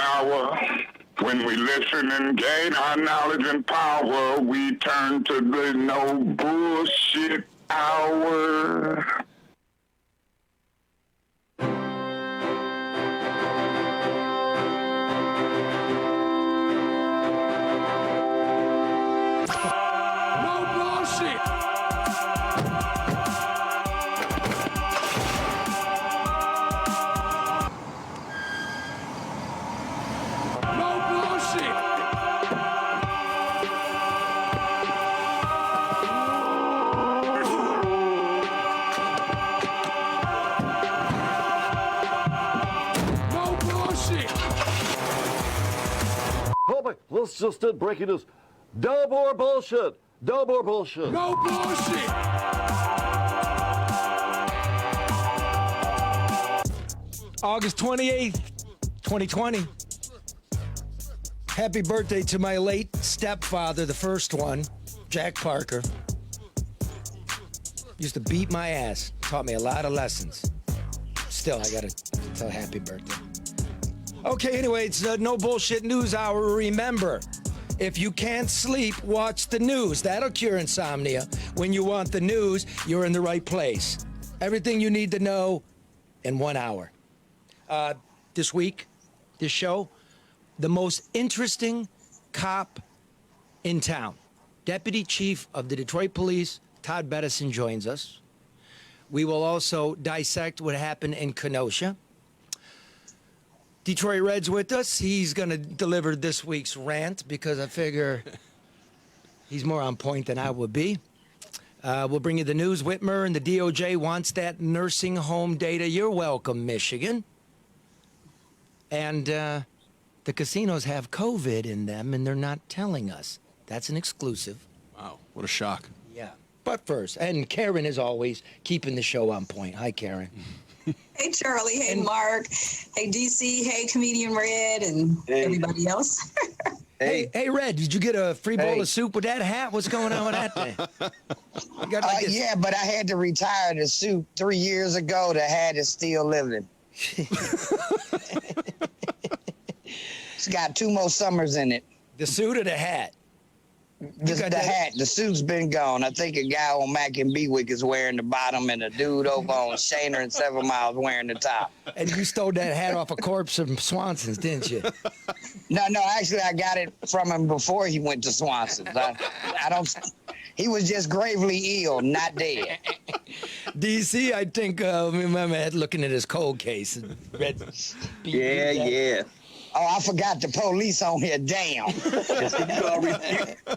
hour. When we listen and gain our knowledge and power, we turn to the no bullshit hour. Let's just did breaking news. No more bullshit. No more bullshit. No bullshit. August 28th, 2020. Happy birthday to my late stepfather, the first one, Jack Parker. Used to beat my ass. Taught me a lot of lessons. Still, I gotta tell happy birthday. Okay, anyway, it's No Bullshit News Hour. Remember, if you can't sleep, watch the news. That'll cure insomnia. When you want the news, you're in the right place. Everything you need to know in 1 hour. This week, this show, the most interesting cop in town. Deputy Chief of the Detroit Police, Todd Bettison, joins us. We will also dissect what happened in Kenosha. Detroit Red's with us. He's going to deliver this week's rant because I figure he's more on point than I would be. We'll bring you the news. Whitmer and the DOJ wants that nursing home data. You're welcome, Michigan. And the casinos have COVID in them, and they're not telling us. That's an exclusive. Wow, what a shock. Yeah. But first, and Karen, as always, keeping the show on point. Hi, Karen. Hey, Charlie. Hey, Mark. Hey, DC. Hey, Comedian Red and everybody else. Hey, Red, did you get a free bowl of soup with that hat? What's going on with that thing? Yeah, but I had to retire the suit 3 years ago. The hat is still living. It's got 2 more summers in it. The suit or the hat? The hat. The suit's been gone. I think a guy on Mac and Bewick is wearing the bottom, and a dude over on Shaner and 7 Miles wearing the top. And you stole that hat off a corpse from Swanson's, didn't you? No, actually, I got it from him before he went to Swanson's. I don't. He was just gravely ill, not dead. DC, I think, remember looking at his cold case. Yeah. Oh, I forgot the police on here. Damn.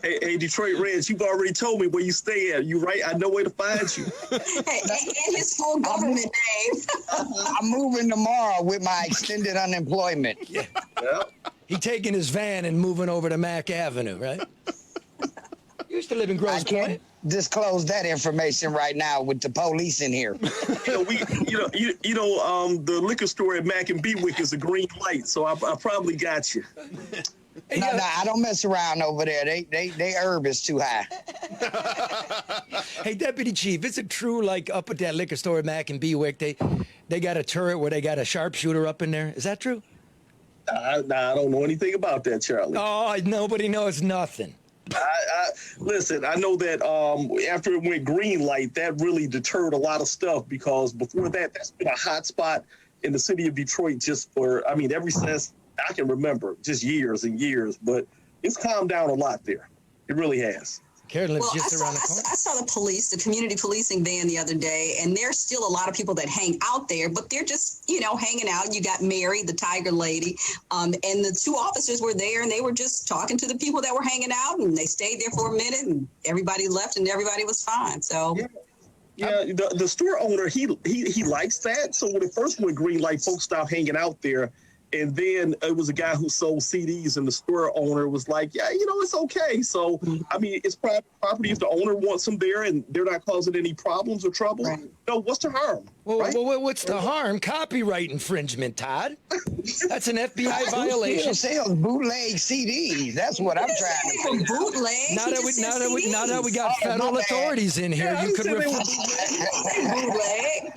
Hey, Detroit Reds, you've already told me where you stay at. You right? I know where to find you. Hey, and his full government name. I'm moving tomorrow with my extended unemployment. Yeah. He taking his van and moving over to Mack Avenue, right? You used to live in Grosse Pointe. I can't disclose that information right now with the police in here. The liquor store at Mac and Bewick is a green light, so I probably got you. No, I don't mess around over there. They herb is too high. Hey, Deputy Chief, is it true, like up at that liquor store at Mac and Bewick, they got a turret where they got a sharpshooter up in there? Is that true? I don't know anything about that, Charlie. Oh, nobody knows nothing. Listen, I know that after it went green light, that really deterred a lot of stuff because before that, that's been a hot spot in the city of Detroit ever since I can remember, just years and years. But it's calmed down a lot there. It really has. Karen lives just around the corner. I saw the community policing van the other day, and there's still a lot of people that hang out there, but they're just, hanging out. You got Mary, the tiger lady, and the 2 officers were there, and they were just talking to the people that were hanging out, and they stayed there for a minute, and everybody left, and everybody was fine. So. Yeah, the store owner, he likes that. So when it first went green light, folks stopped hanging out there. And then it was a guy who sold CDs, and the store owner was like, yeah, it's okay. So, it's private property. If the owner wants them there and they're not causing any problems or trouble, what's the harm? Well, right? What's the harm? Copyright infringement, Todd. That's an FBI violation. Sales bootleg CDs. That's what I'm trying to do. Bootleg. Now that we got federal authorities in here, you could bootleg.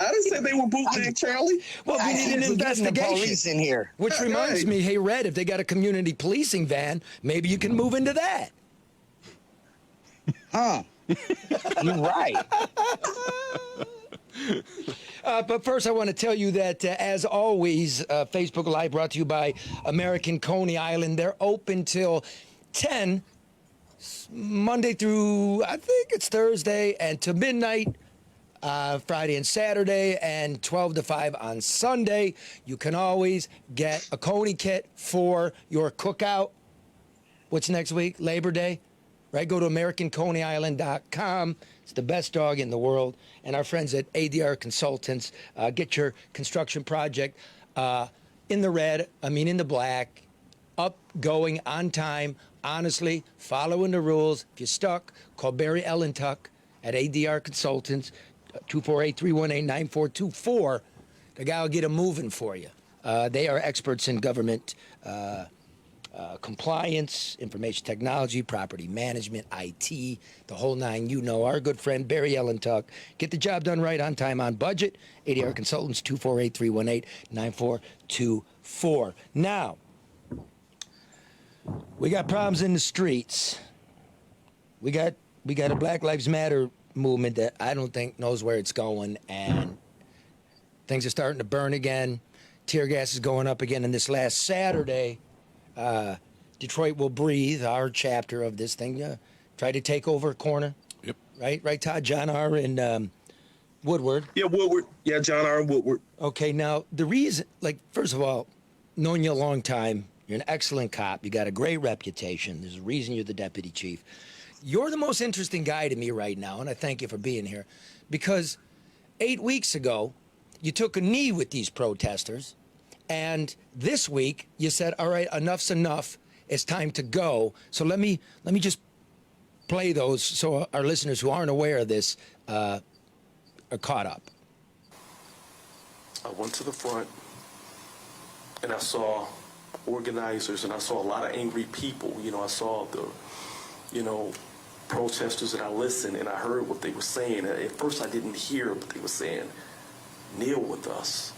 I didn't say they were bootleg, Charlie. Well, we need an investigation. Police in here. Which reminds me, hey, Red, if they got a community policing van, maybe you can move into that. Huh. You're right. But first, I want to tell you that, as always, Facebook Live brought to you by American Coney Island. They're open till 10, Monday through, I think it's Thursday, and to midnight, Friday and Saturday, and 12 to 5 on Sunday. You can always get a Coney kit for your cookout. What's next week? Labor Day? Right? Go to AmericanConeyIsland.com. It's the best dog in the world. And our friends at ADR Consultants get your construction project in the black, up, going, on time, honestly, following the rules. If you're stuck, call Barry Ellentuck at ADR Consultants, 248-318-9424. The guy will get them moving for you. They are experts in government compliance, information technology, property management, IT, the whole nine. You know, our good friend Barry Ellentuck. Get the job done right, on time, on budget. ADR Consultants, 248-318-9424. Now, we got problems in the streets. We got a Black Lives Matter movement that I don't think knows where it's going, and things are starting to burn again. Tear gas is going up again, and this last Saturday, Detroit Will Breathe, our chapter of this thing, tried to take over a corner. Yep. Right, Todd? John R. and Woodward. Yeah, Woodward. Yeah, John R. and Woodward. Okay, now, the reason, first of all, knowing you a long time, you're an excellent cop. You got a great reputation. There's a reason you're the deputy chief. You're the most interesting guy to me right now, and I thank you for being here, because 8 weeks ago, you took a knee with these protesters. And this week, you said, all right, enough's enough. It's time to go. So let me just play those so our listeners who aren't aware of this are caught up. I went to the front, and I saw organizers, and I saw a lot of angry people. You know, I saw the, protesters, and I listened, and I heard what they were saying. At first, I didn't hear what they were saying. Kneel with us.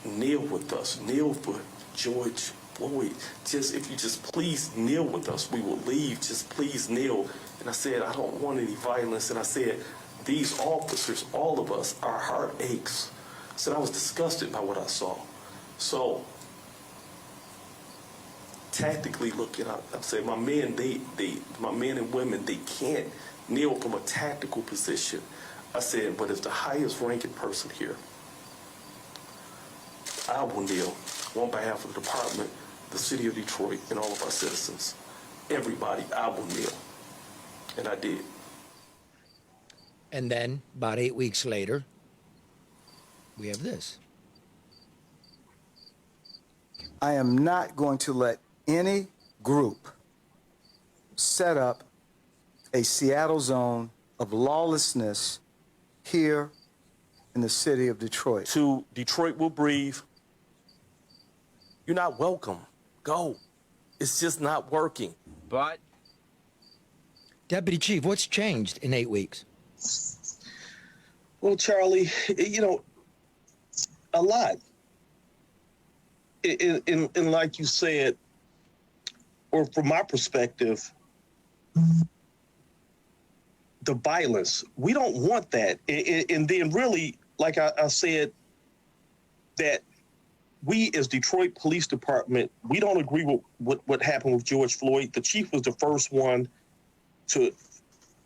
Kneel with us. Kneel for George Floyd. If you just please kneel with us, we will leave. Just please kneel. And I said, I don't want any violence. And I said, these officers, all of us, our heart aches. I said, I was disgusted by what I saw. So, tactically looking, I said, my men and women, they can't kneel from a tactical position. I said, but as the highest ranking person here, I will kneel on behalf of the department, the city of Detroit, and all of our citizens. Everybody, I will kneel. And I did. And then, about 8 weeks later, we have this. I am not going to let any group set up a Seattle zone of lawlessness here in the city of Detroit. To Detroit Will Breathe, you're not welcome. Go. It's just not working. But Deputy Chief, what's changed in 8 weeks? Well, Charlie, a lot. And like you said, or from my perspective, the violence, we don't want that. And then really, like I said, that we as Detroit Police Department, we don't agree with what happened with George Floyd. The chief was the first one to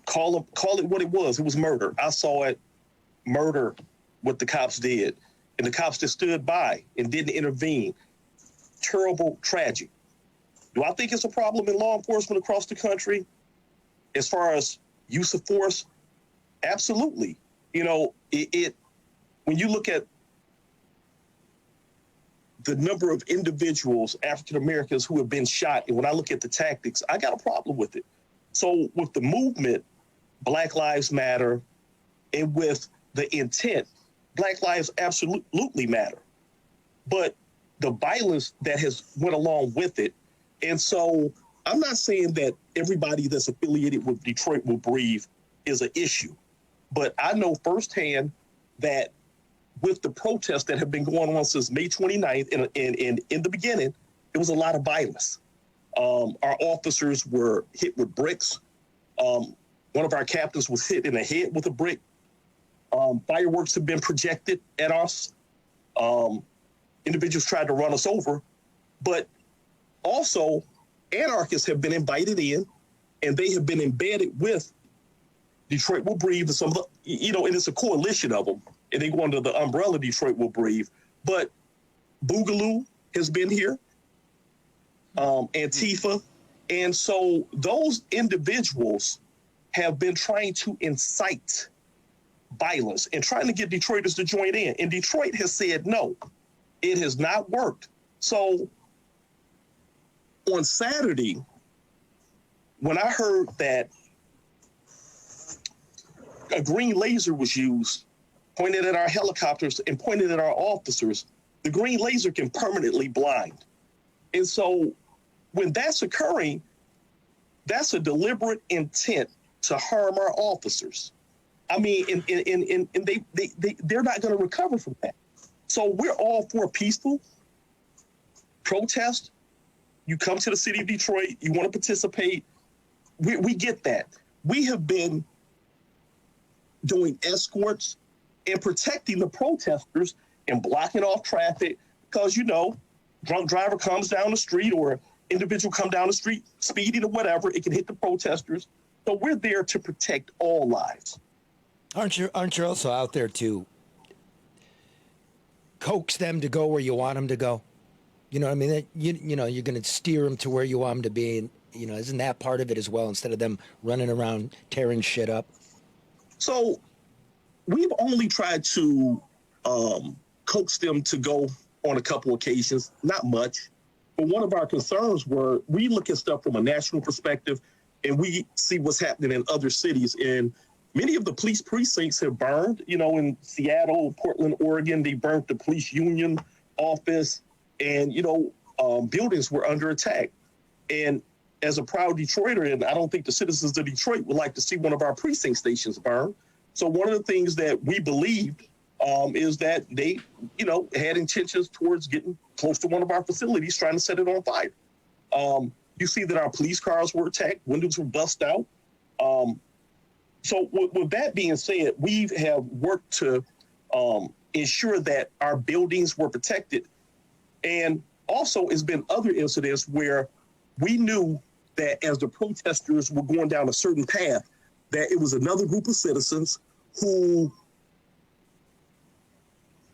call it what it was. It was murder. I saw it, murder, what the cops did. And the cops just stood by and didn't intervene. Terrible, tragic. Do I think it's a problem in law enforcement across the country as far as use of force? Absolutely. When you look at the number of individuals, African Americans, who have been shot, and when I look at the tactics, I got a problem with it. So with the movement, Black Lives Matter, and with the intent, Black lives absolutely matter. But the violence that has went along with it, and so I'm not saying that everybody that's affiliated with Detroit Will Breathe is an issue, but I know firsthand that with the protests that have been going on since May 29th, and in the beginning, it was a lot of violence. Our officers were hit with bricks. One of our captains was hit in the head with a brick. Fireworks have been projected at us. Individuals tried to run us over, but also anarchists have been invited in, and they have been embedded with Detroit Will Breathe and some of the, and it's a coalition of them, and they go under the umbrella Detroit Will Breathe. But Boogaloo has been here, Antifa, and so those individuals have been trying to incite violence and trying to get Detroiters to join in. And Detroit has said no. It has not worked. So on Saturday, when I heard that a green laser was used, pointed at our helicopters and pointed at our officers, the green laser can permanently blind. And so when that's occurring, that's a deliberate intent to harm our officers. I mean, and they're not going to recover from that. So we're all for peaceful protest. You come to the city of Detroit, you want to participate. We get that. We have been doing escorts and protecting the protesters and blocking off traffic because, drunk driver comes down the street or individual come down the street speeding or whatever, it can hit the protesters. So we're there to protect all lives. Aren't you also out there to coax them to go where you want them to go? You know what I mean? You're going to steer them to where you want them to be. And, isn't that part of it as well, instead of them running around tearing shit up? So we've only tried to coax them to go on a couple occasions, not much. But one of our concerns were we look at stuff from a national perspective and we see what's happening in other cities. And many of the police precincts have burned, in Seattle, Portland, Oregon, they burnt the police union office and, buildings were under attack. And as a proud Detroiter, and I don't think the citizens of Detroit would like to see one of our precinct stations burn. So one of the things that we believed is that they, had intentions towards getting close to one of our facilities, trying to set it on fire. You see that our police cars were attacked, windows were bust out. So with that being said, we have worked to ensure that our buildings were protected. And also, it's been other incidents where we knew that as the protesters were going down a certain path, that it was another group of citizens who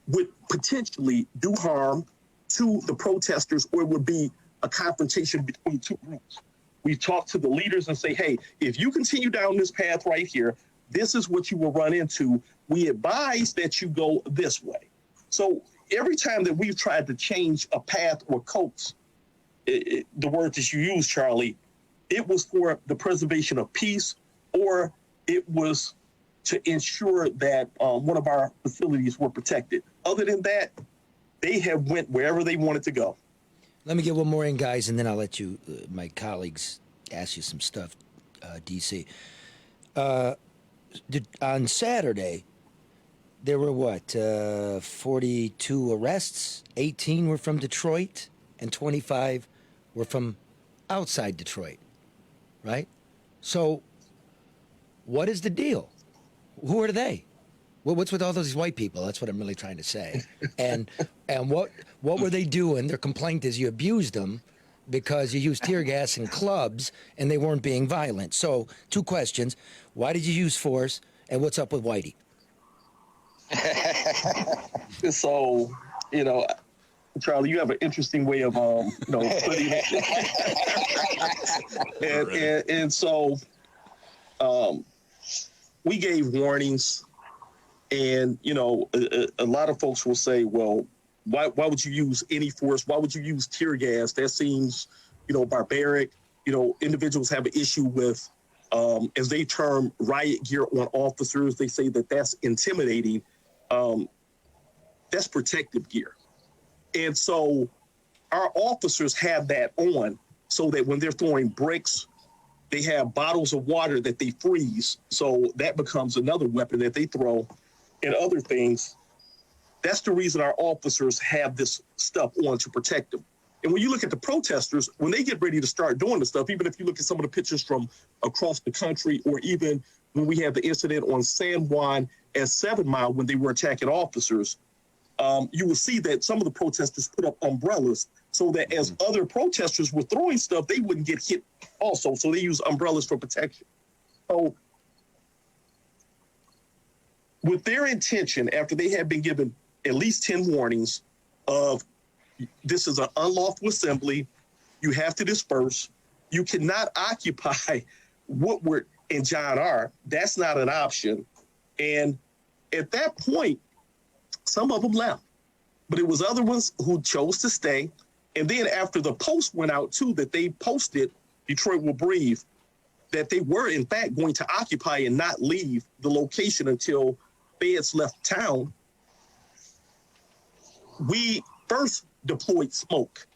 would potentially do harm to the protesters, or it would be a confrontation between two groups. We talk to the leaders and say, hey, if you continue down this path right here, this is what you will run into. We advise that you go this way. So every time that we've tried to change a path or coax, the word that you use, Charlie, it was for the preservation of peace, or it was to ensure that one of our facilities were protected. Other than that, they have went wherever they wanted to go. Let me get one more in, guys, and then I'll let you, my colleagues, ask you some stuff, DC. On Saturday, there were 42 arrests, 18 were from Detroit, and 25 were from outside Detroit, right? So what is the deal? Who are they? Well, what's with all those white people? That's what I'm really trying to say. And what were they doing? Their complaint is you abused them because you used tear gas and clubs and they weren't being violent. So 2 questions. Why did you use force? And what's up with Whitey? So, Charlie, you have an interesting way of, putting it. and so we gave warnings. And, a lot of folks will say, well, why would you use any force? Why would you use tear gas? That seems, barbaric. Individuals have an issue with, as they term, riot gear on officers. They say that that's intimidating. That's protective gear. And so our officers have that on so that when they're throwing bricks, they have bottles of water that they freeze. So that becomes another weapon that they throw and other things. That's the reason our officers have this stuff on to protect them. And when you look at the protesters, when they get ready to start doing the stuff, even if you look at some of the pictures from across the country, or even when we had the incident on San Juan at 7 Mile when they were attacking officers, you will see that some of the protesters put up umbrellas so that as other protesters were throwing stuff, they wouldn't get hit also. So they use umbrellas for protection. So with their intention, after they had been given at least 10 warnings of this is an unlawful assembly, you have to disperse, you cannot occupy Woodward and John R. That's not an option. And at that point, some of them left, but it was other ones who chose to stay. And then after the post went out too, that they posted, Detroit Will Breathe, that they were in fact going to occupy and not leave the location until feds left town. We first deployed smoke.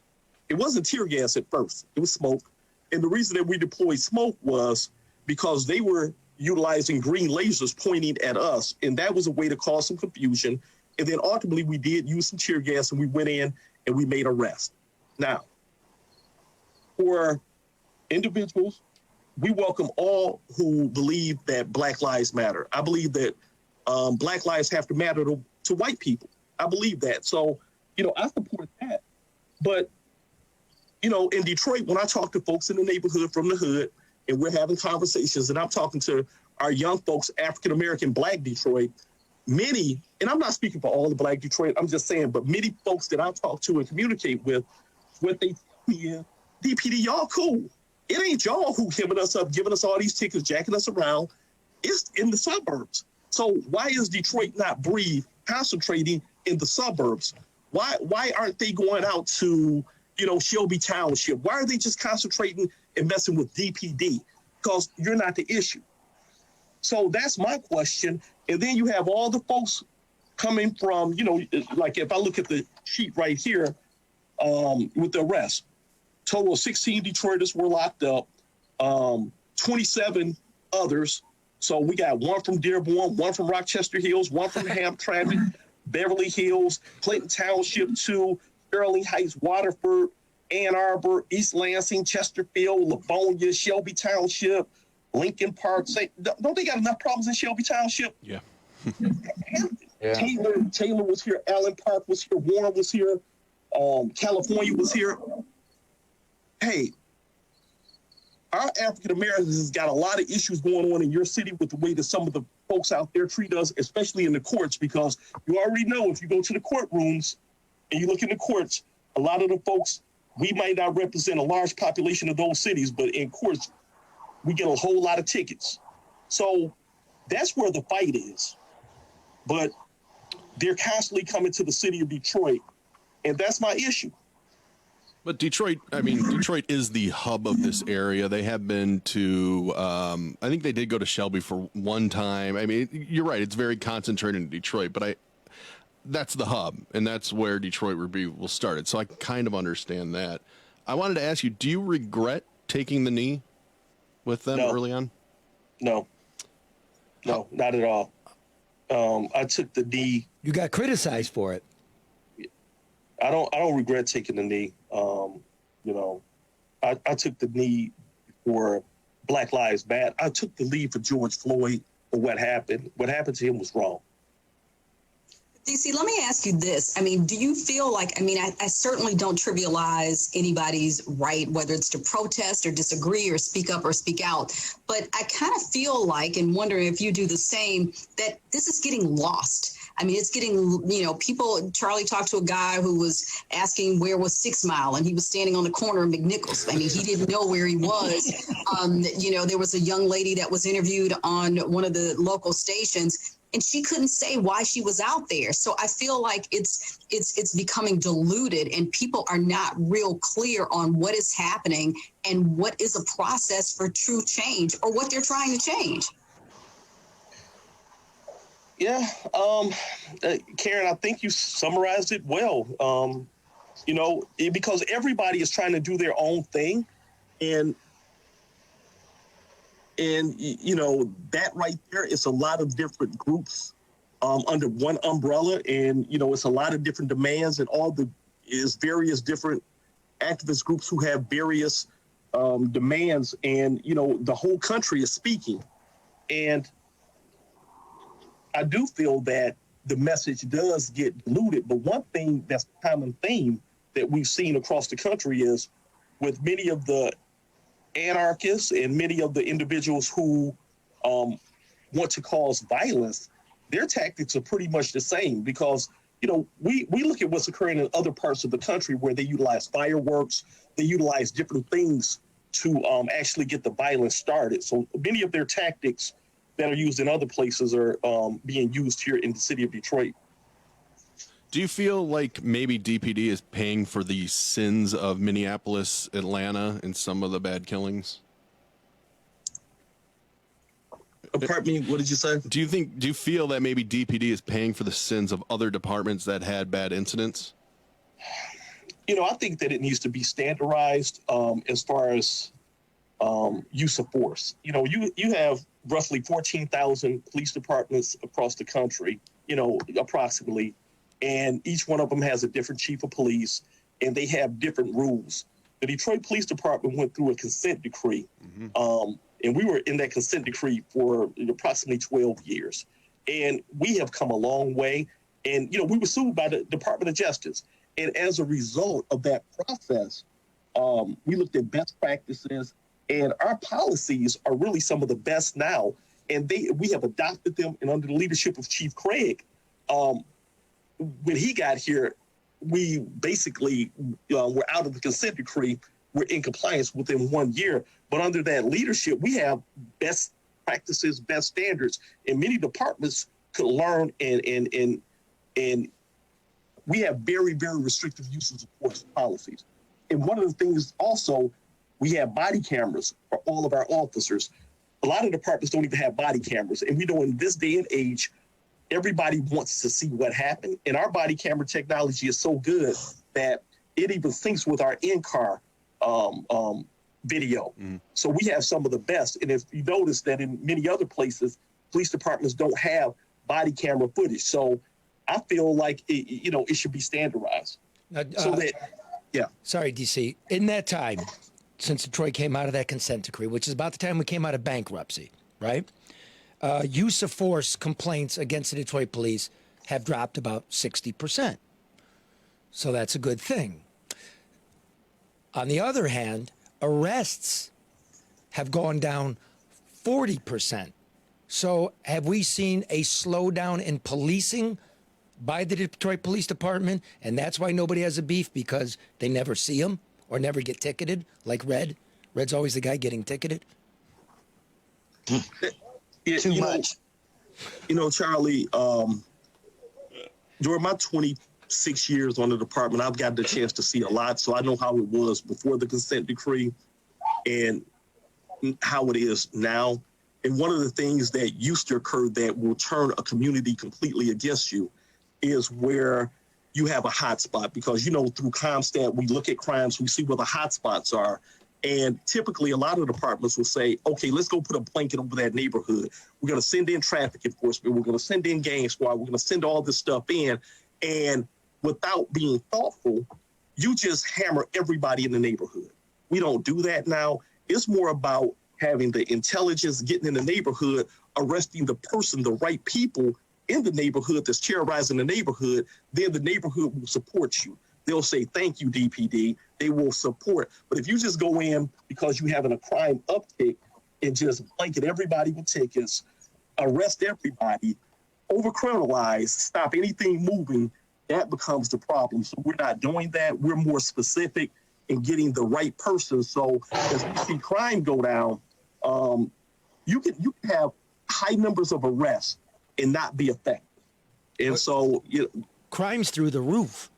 It wasn't tear gas at first, it was smoke. And the reason that we deployed smoke was because they were utilizing green lasers pointing at us. And that was a way to cause some confusion. And then ultimately we did use some tear gas, and we went in and we made arrests. Now, for individuals, we welcome all who believe that Black Lives Matter. I believe that Black lives have to matter to white people. I believe that. So, I support that. But, in Detroit, when I talk to folks in the neighborhood from the hood, and we're having conversations, and I'm talking to our young folks, African-American, Black Detroit, many, and I'm not speaking for all the Black Detroit, I'm just saying, but many folks that I talk to and communicate with, what they tell me is, DPD, y'all cool. It ain't y'all who giving us up, giving us all these tickets, jacking us around. It's in the suburbs. So why is Detroit not Breathe concentrating in the suburbs? Why aren't they going out to, Shelby Township? Why are they just concentrating and messing with DPD? Because you're not the issue. So that's my question. And then you have all the folks coming from, like if I look at the sheet right here with the arrest, total of 16 Detroiters were locked up, 27 others. So we got one from Dearborn, one from Rochester Hills, one from Hamtramck, Beverly Hills, Clinton Township 2, Sterling Heights, Waterford, Ann Arbor, East Lansing, Chesterfield, Livonia, Shelby Township, Lincoln Park. Don't they got enough problems in Shelby Township? Yeah. Taylor was here. Allen Park was here. Warren was here. California was here. Hey, our African Americans has got a lot of issues going on in your city with the way that some of the folks out there treat us, especially in the courts, because you already know if you go to the courtrooms and you look in the courts, a lot of the folks, we might not represent a large population of those cities, but in courts, we get a whole lot of tickets. So that's where the fight is. But they're constantly coming to the city of Detroit, and that's my issue. But Detroit is the hub of this area. They have been to, I think they did go to Shelby for one time. I mean, you're right. It's very concentrated in Detroit, but that's the hub, and that's where Detroit will start it. So I kind of understand that. I wanted to ask you, do you regret taking the knee with them early on? No, not at all. I took the knee. You got criticized for it. I don't regret taking the knee. I took the knee for Black Lives Matter. I took the knee for George Floyd for what happened. What happened to him was wrong. DC, let me ask you this. I mean, do you feel like, I certainly don't trivialize anybody's right, whether it's to protest or disagree or speak up or speak out. But I kind of feel like, and wondering if you do the same, that this is getting lost. I mean, it's getting, people, Charlie talked to a guy who was asking where was 6 Mile, and he was standing on the corner of McNichols. I mean, he didn't know where he was. There was a young lady that was interviewed on one of the local stations, and she couldn't say why she was out there. So I feel like it's becoming diluted, and people are not real clear on what is happening and what is a process for true change or what they're trying to change. Yeah, Karen, I think you summarized it well. Because everybody is trying to do their own thing, and that right there is a lot of different groups under one umbrella, and it's a lot of different demands, and is various different activist groups who have various demands, and the whole country is speaking. And I do feel that the message does get diluted, but one thing that's a common theme that we've seen across the country is with many of the anarchists and many of the individuals who want to cause violence, their tactics are pretty much the same, because we look at what's occurring in other parts of the country where they utilize fireworks, they utilize different things to actually get the violence started. So many of their tactics that are used in other places are being used here in the city of Detroit. Do you feel like maybe DPD is paying for the sins of Minneapolis, Atlanta, and some of the bad killings? Pardon me, what did you say? Do you feel that maybe DPD is paying for the sins of other departments that had bad incidents? I think that it needs to be standardized as far as use of force. You have roughly 14,000 police departments across the country, approximately, and each one of them has a different chief of police, and they have different rules. The Detroit Police Department went through a consent decree, and we were in that consent decree for approximately 12 years. And we have come a long way. And, we were sued by the Department of Justice. And as a result of that process, we looked at best practices, and our policies are really some of the best now. And we have adopted them, and under the leadership of Chief Craig, when he got here, we basically were out of the consent decree. We're in compliance within 1 year. But under that leadership, we have best practices, best standards, and many departments could learn, and we have very, very restrictive uses of force policies. And one of the things also, we have body cameras for all of our officers. A lot of departments don't even have body cameras. And we know in this day and age, everybody wants to see what happened. And our body camera technology is so good that it even syncs with our in-car video. So we have some of the best. And if you notice that in many other places, police departments don't have body camera footage. So I feel like it should be standardized. Sorry, DC. In that time, since Detroit came out of that consent decree, which is about the time we came out of bankruptcy, right? Use of force complaints against the Detroit police have dropped about 60%. So that's a good thing. On the other hand, arrests have gone down 40%. So have we seen a slowdown in policing by the Detroit Police Department? And that's why nobody has a beef, because they never see them or never get ticketed, like Red. Red's always the guy getting ticketed. Too much. Charlie, during my 26 years on the department, I've got the chance to see a lot. So I know how it was before the consent decree and how it is now. And one of the things that used to occur that will turn a community completely against you is where you have a hot spot, because, through CompStat, we look at crimes, we see where the hot spots are. And typically a lot of departments will say, okay, let's go put a blanket over that neighborhood. We're going to send in traffic enforcement. We're going to send in gang squad. We're going to send all this stuff in. And without being thoughtful, you just hammer everybody in the neighborhood. We don't do that now. It's more about having the intelligence, getting in the neighborhood, arresting the person, the right people in the neighborhood that's terrorizing the neighborhood. Then the neighborhood will support you. They'll say, thank you, DPD. They will support. But if you just go in because you're having a crime uptick and just blanket everybody with tickets, arrest everybody, overcriminalize, stop anything moving, that becomes the problem. So we're not doing that. We're more specific in getting the right person. So as we see crime go down, you can have high numbers of arrests and not be effective. And so crime's through the roof.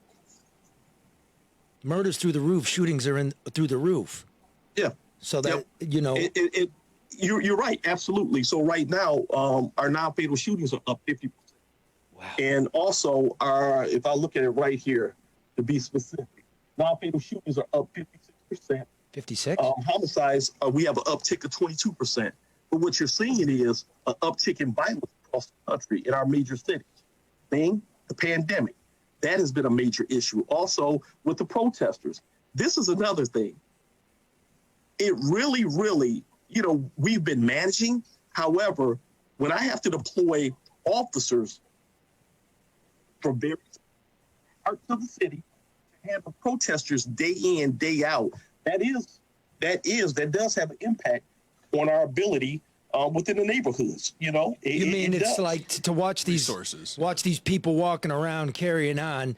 Murders through the roof, shootings are through the roof. Yeah. So that, you're right. Absolutely. So right now, our non-fatal shootings are up 50%. Wow. And also if I look at it right here, to be specific, non-fatal shootings are up 56%. 56? Homicides, we have an uptick of 22%. But what you're seeing is an uptick in violence across the country in our major cities. thing, the pandemic. That has been a major issue. Also with the protesters. This is another thing. It really, really, we've been managing. However, when I have to deploy officers from various parts of the city to handle protesters day in, day out, that does have an impact on our ability within the neighborhoods. You mean it's like to watch these resources, watch these people walking around carrying on.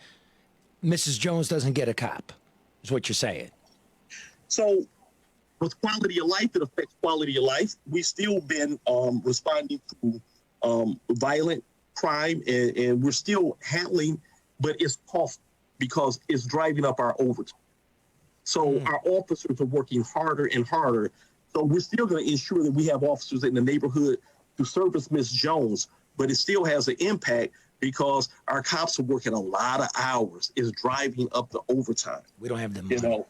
Mrs. Jones doesn't get a cop, is what you're saying. So with quality of life, it affects quality of life. We've still been responding to violent crime, and we're still handling, but it's costly because it's driving up our overtime. So our officers are working harder and harder. So we're still going to ensure that we have officers in the neighborhood to service Ms. Jones, but it still has an impact because our cops are working a lot of hours. It's driving up the overtime. We don't have the money.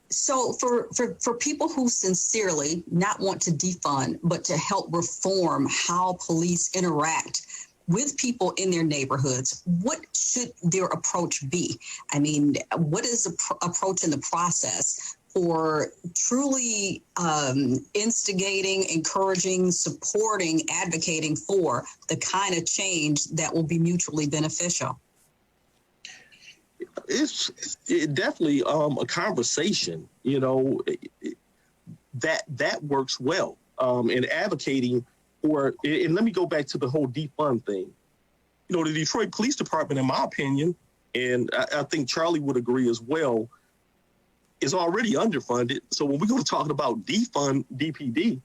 So for people who sincerely not want to defund, but to help reform how police interact with people in their neighborhoods, what should their approach be? I mean, what is the approach in the process for truly instigating, encouraging, supporting, advocating for the kind of change that will be mutually beneficial? It's definitely a conversation, that works well in advocating for, and let me go back to the whole defund thing. The Detroit Police Department, in my opinion, and I think Charlie would agree as well, is already underfunded. So when we go to talking about defund DPD,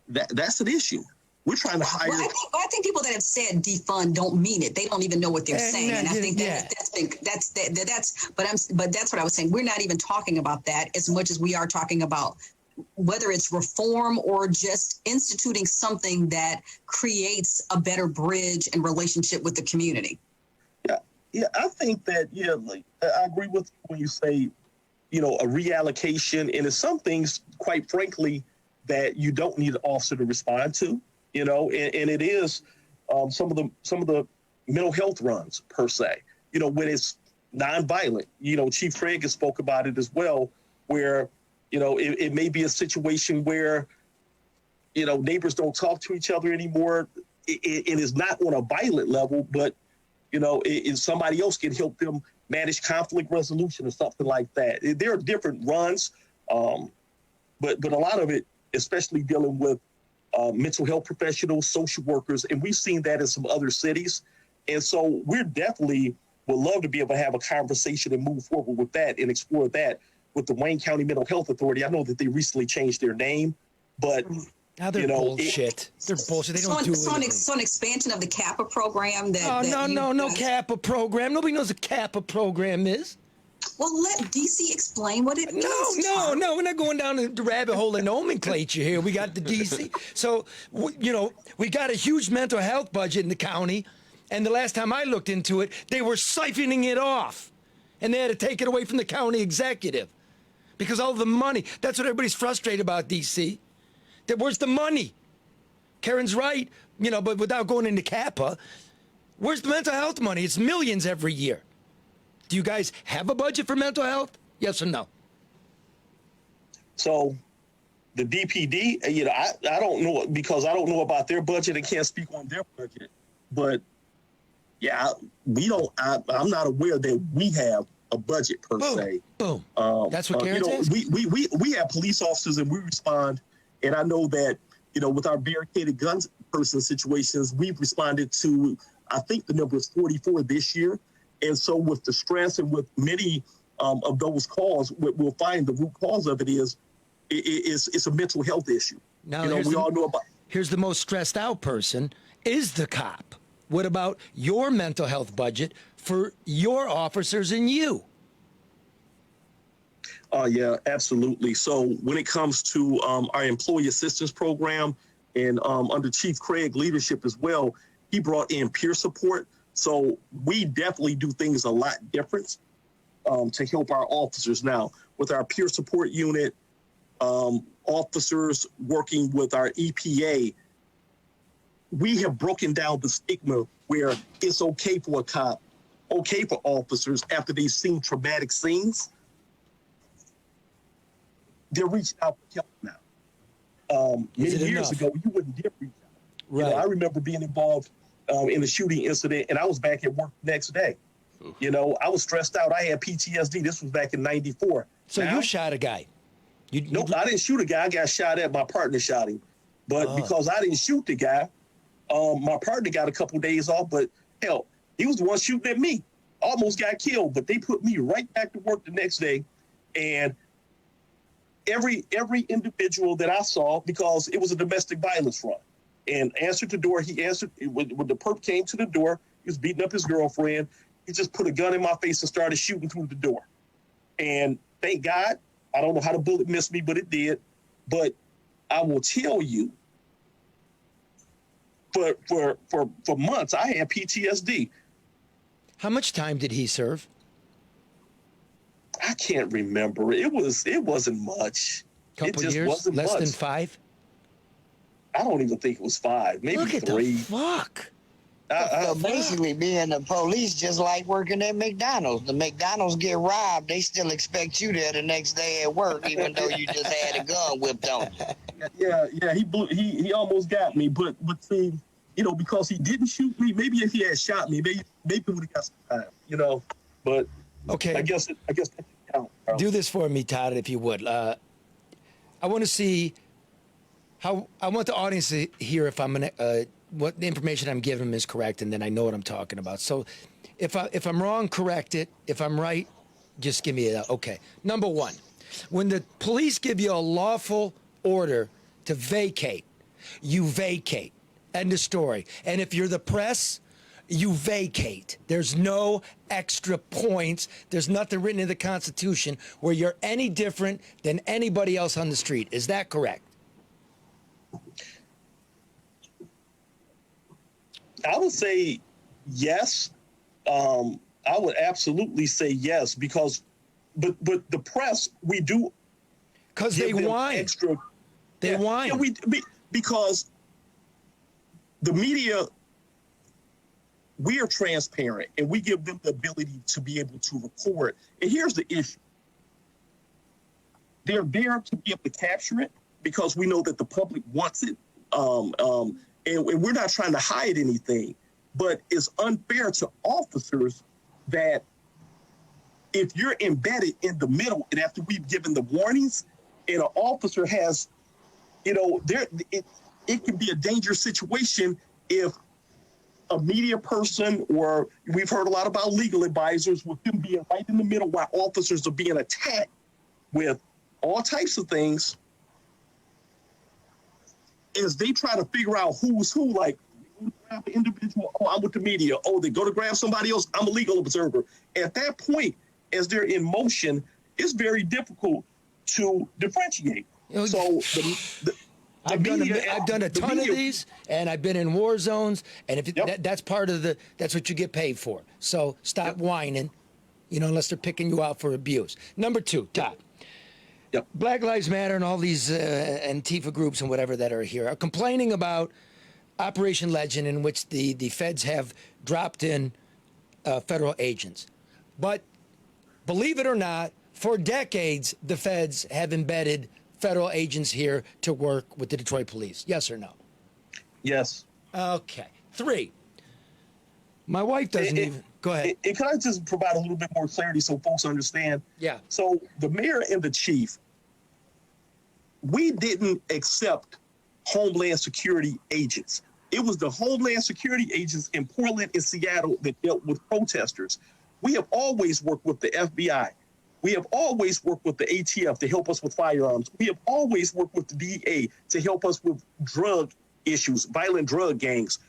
that's an issue. We're trying to hire. Well, I think people that have said defund don't mean it. They don't even know what they're saying, and I think but that's what I was saying. We're not even talking about that as much as we are talking about whether it's reform or just instituting something that creates a better bridge and relationship with the community. Yeah, I think that, I agree with when you say, a reallocation, and it's some things, quite frankly, that you don't need an officer to respond to, and it is some of the mental health runs per se, when it's nonviolent. Chief Craig has spoke about it as well, where, it may be a situation where, neighbors don't talk to each other anymore. It is not on a violent level, but somebody else can help them manage conflict resolution or something like that. There are different runs, but a lot of it, especially dealing with mental health professionals, social workers, and we've seen that in some other cities. And so we're definitely would love to be able to have a conversation and move forward with that and explore that with the Wayne County Mental Health Authority. I know that they recently changed their name, but now they're bullshit. They're bullshit. They don't do anything. So an expansion of the CAPA program no CAPA program. Nobody knows what CAPA program is. Well, let DC explain what it is. No, we're not going down the rabbit hole of nomenclature here. We got the DC. So, we got a huge mental health budget in the county, and the last time I looked into it, they were siphoning it off, and they had to take it away from the county executive because all the money. That's what everybody's frustrated about, DC. Where's the money? Karen's right, but without going into CAPA, where's the mental health money? It's millions every year. Do you guys have a budget for mental health? Yes or no? So the DPD, I don't know, because I don't know about their budget and can't speak on their budget. But yeah, I'm not aware that we have a budget per se. Boom. That's what Karen says. We have police officers and we respond. And I know that, with our barricaded guns person situations, we've responded to, I think the number is 44 this year. And so with the stress and with many of those calls, what we'll find the root cause of it is it's a mental health issue. Now, we all know about. Here's the most stressed out person is the cop. What about your mental health budget for your officers and you? Yeah, absolutely. So when it comes to our employee assistance program and under Chief Craig leadership as well, he brought in peer support. So we definitely do things a lot different to help our officers now with our peer support unit, officers working with our EPA we have broken down the stigma where it's okay for a cop, okay for officers after they've seen traumatic scenes. They're reaching out for help now. Many years ago, you wouldn't dare reach out. Right. You know, I remember being involved in a shooting incident, and I was back at work the next day. Oof. You know, I was stressed out. I had PTSD. This was back in '94. So you shot a guy? Nope, I didn't shoot a guy. I got shot at. My partner shot him. But because I didn't shoot the guy, my partner got a couple days off. But hell, he was the one shooting at me. Almost got killed. But they put me right back to work the next day. And every individual that I saw, because it was a domestic violence front, and answered the door. He answered when the perp came to the door. He was beating up his girlfriend. He just put a gun in my face and started shooting through the door. And thank God, I don't know how the bullet missed me, but it did. But I will tell you, for months, I had PTSD. How much time did he serve? I can't remember. It wasn't much. Couple years? Less than 5? I don't even think it was 5. Maybe 3. Look at the fuck. So basically, being the police just like working at McDonald's. The McDonald's get robbed, they still expect you there the next day at work, even though you just had a gun whipped on you. Yeah. He almost got me, but see, you know, because he didn't shoot me. Maybe if he had shot me, maybe we would have got some time. You know, but okay. I guess that can count. Do this for me, Todd, if you would. I want to see how. I want the audience to hear if I'm gonna. What the information I'm giving them is correct, and then I know what I'm talking about. So if I'm wrong, correct it. If I'm right, just give me a okay. Number one, when the police give you a lawful order to vacate, you vacate. End of story. And if you're the press, you vacate. There's no extra points. There's nothing written in the Constitution where you're any different than anybody else on the street. Is that correct? I would say yes. I would absolutely say yes because, but the press, we do because they whine. Extra. They whine. Yeah, because the media, we are transparent and we give them the ability to be able to record. And here's the issue: they're there to be able to capture it because we know that the public wants it. And we're not trying to hide anything, but it's unfair to officers that if you're embedded in the middle and after we've given the warnings and an officer has, you know, it can be a dangerous situation if a media person, or we've heard a lot about legal advisors with them being right in the middle while officers are being attacked with all types of things. As they try to figure out who's who, like, grab an individual, oh, I'm with the media. Oh, they go to grab somebody else, I'm a legal observer. At that point, as they're in motion, it's very difficult to differentiate. So I've done a ton of these, and I've been in war zones, and if that's part of that's what you get paid for. So stop whining, you know, unless they're picking you out for abuse. Number 2, Todd. Yep. Black Lives Matter and all these Antifa groups and whatever that are here are complaining about Operation Legend, in which the feds have dropped in federal agents. But believe it or not, for decades, the feds have embedded federal agents here to work with the Detroit police. Yes or no? Yes. Okay. 3. My wife doesn't even... Go ahead. And can I just provide a little bit more clarity so folks understand? Yeah. So the mayor and the chief, we didn't accept Homeland Security agents. It was the Homeland Security agents in Portland and Seattle that dealt with protesters. We have always worked with the FBI. We have always worked with the ATF to help us with firearms. We have always worked with the DEA to help us with drug issues, violent drug gangs.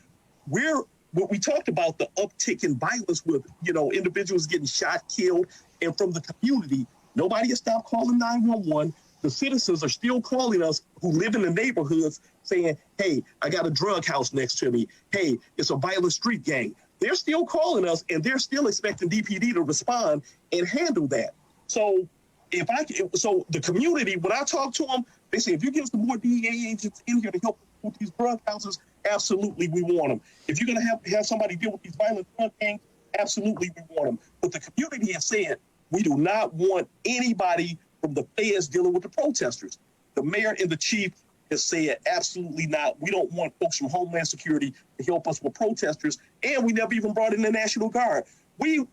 What we talked about, the uptick in violence with, you know, individuals getting shot, killed, and from the community, nobody has stopped calling 911. The citizens are still calling us who live in the neighborhoods saying, hey, I got a drug house next to me. Hey, it's a violent street gang. They're still calling us, and they're still expecting DPD to respond and handle that. So the community, when I talk to them, they say, if you give some more DEA agents in here to help with these drug houses, absolutely we want them. If you're going to have somebody deal with these violent drug gangs, absolutely we want them. But the community has said we do not want anybody from the feds dealing with the protesters. The mayor and the chief has said absolutely not. We don't want folks from Homeland Security to help us with protesters, and we never even brought in the National Guard. We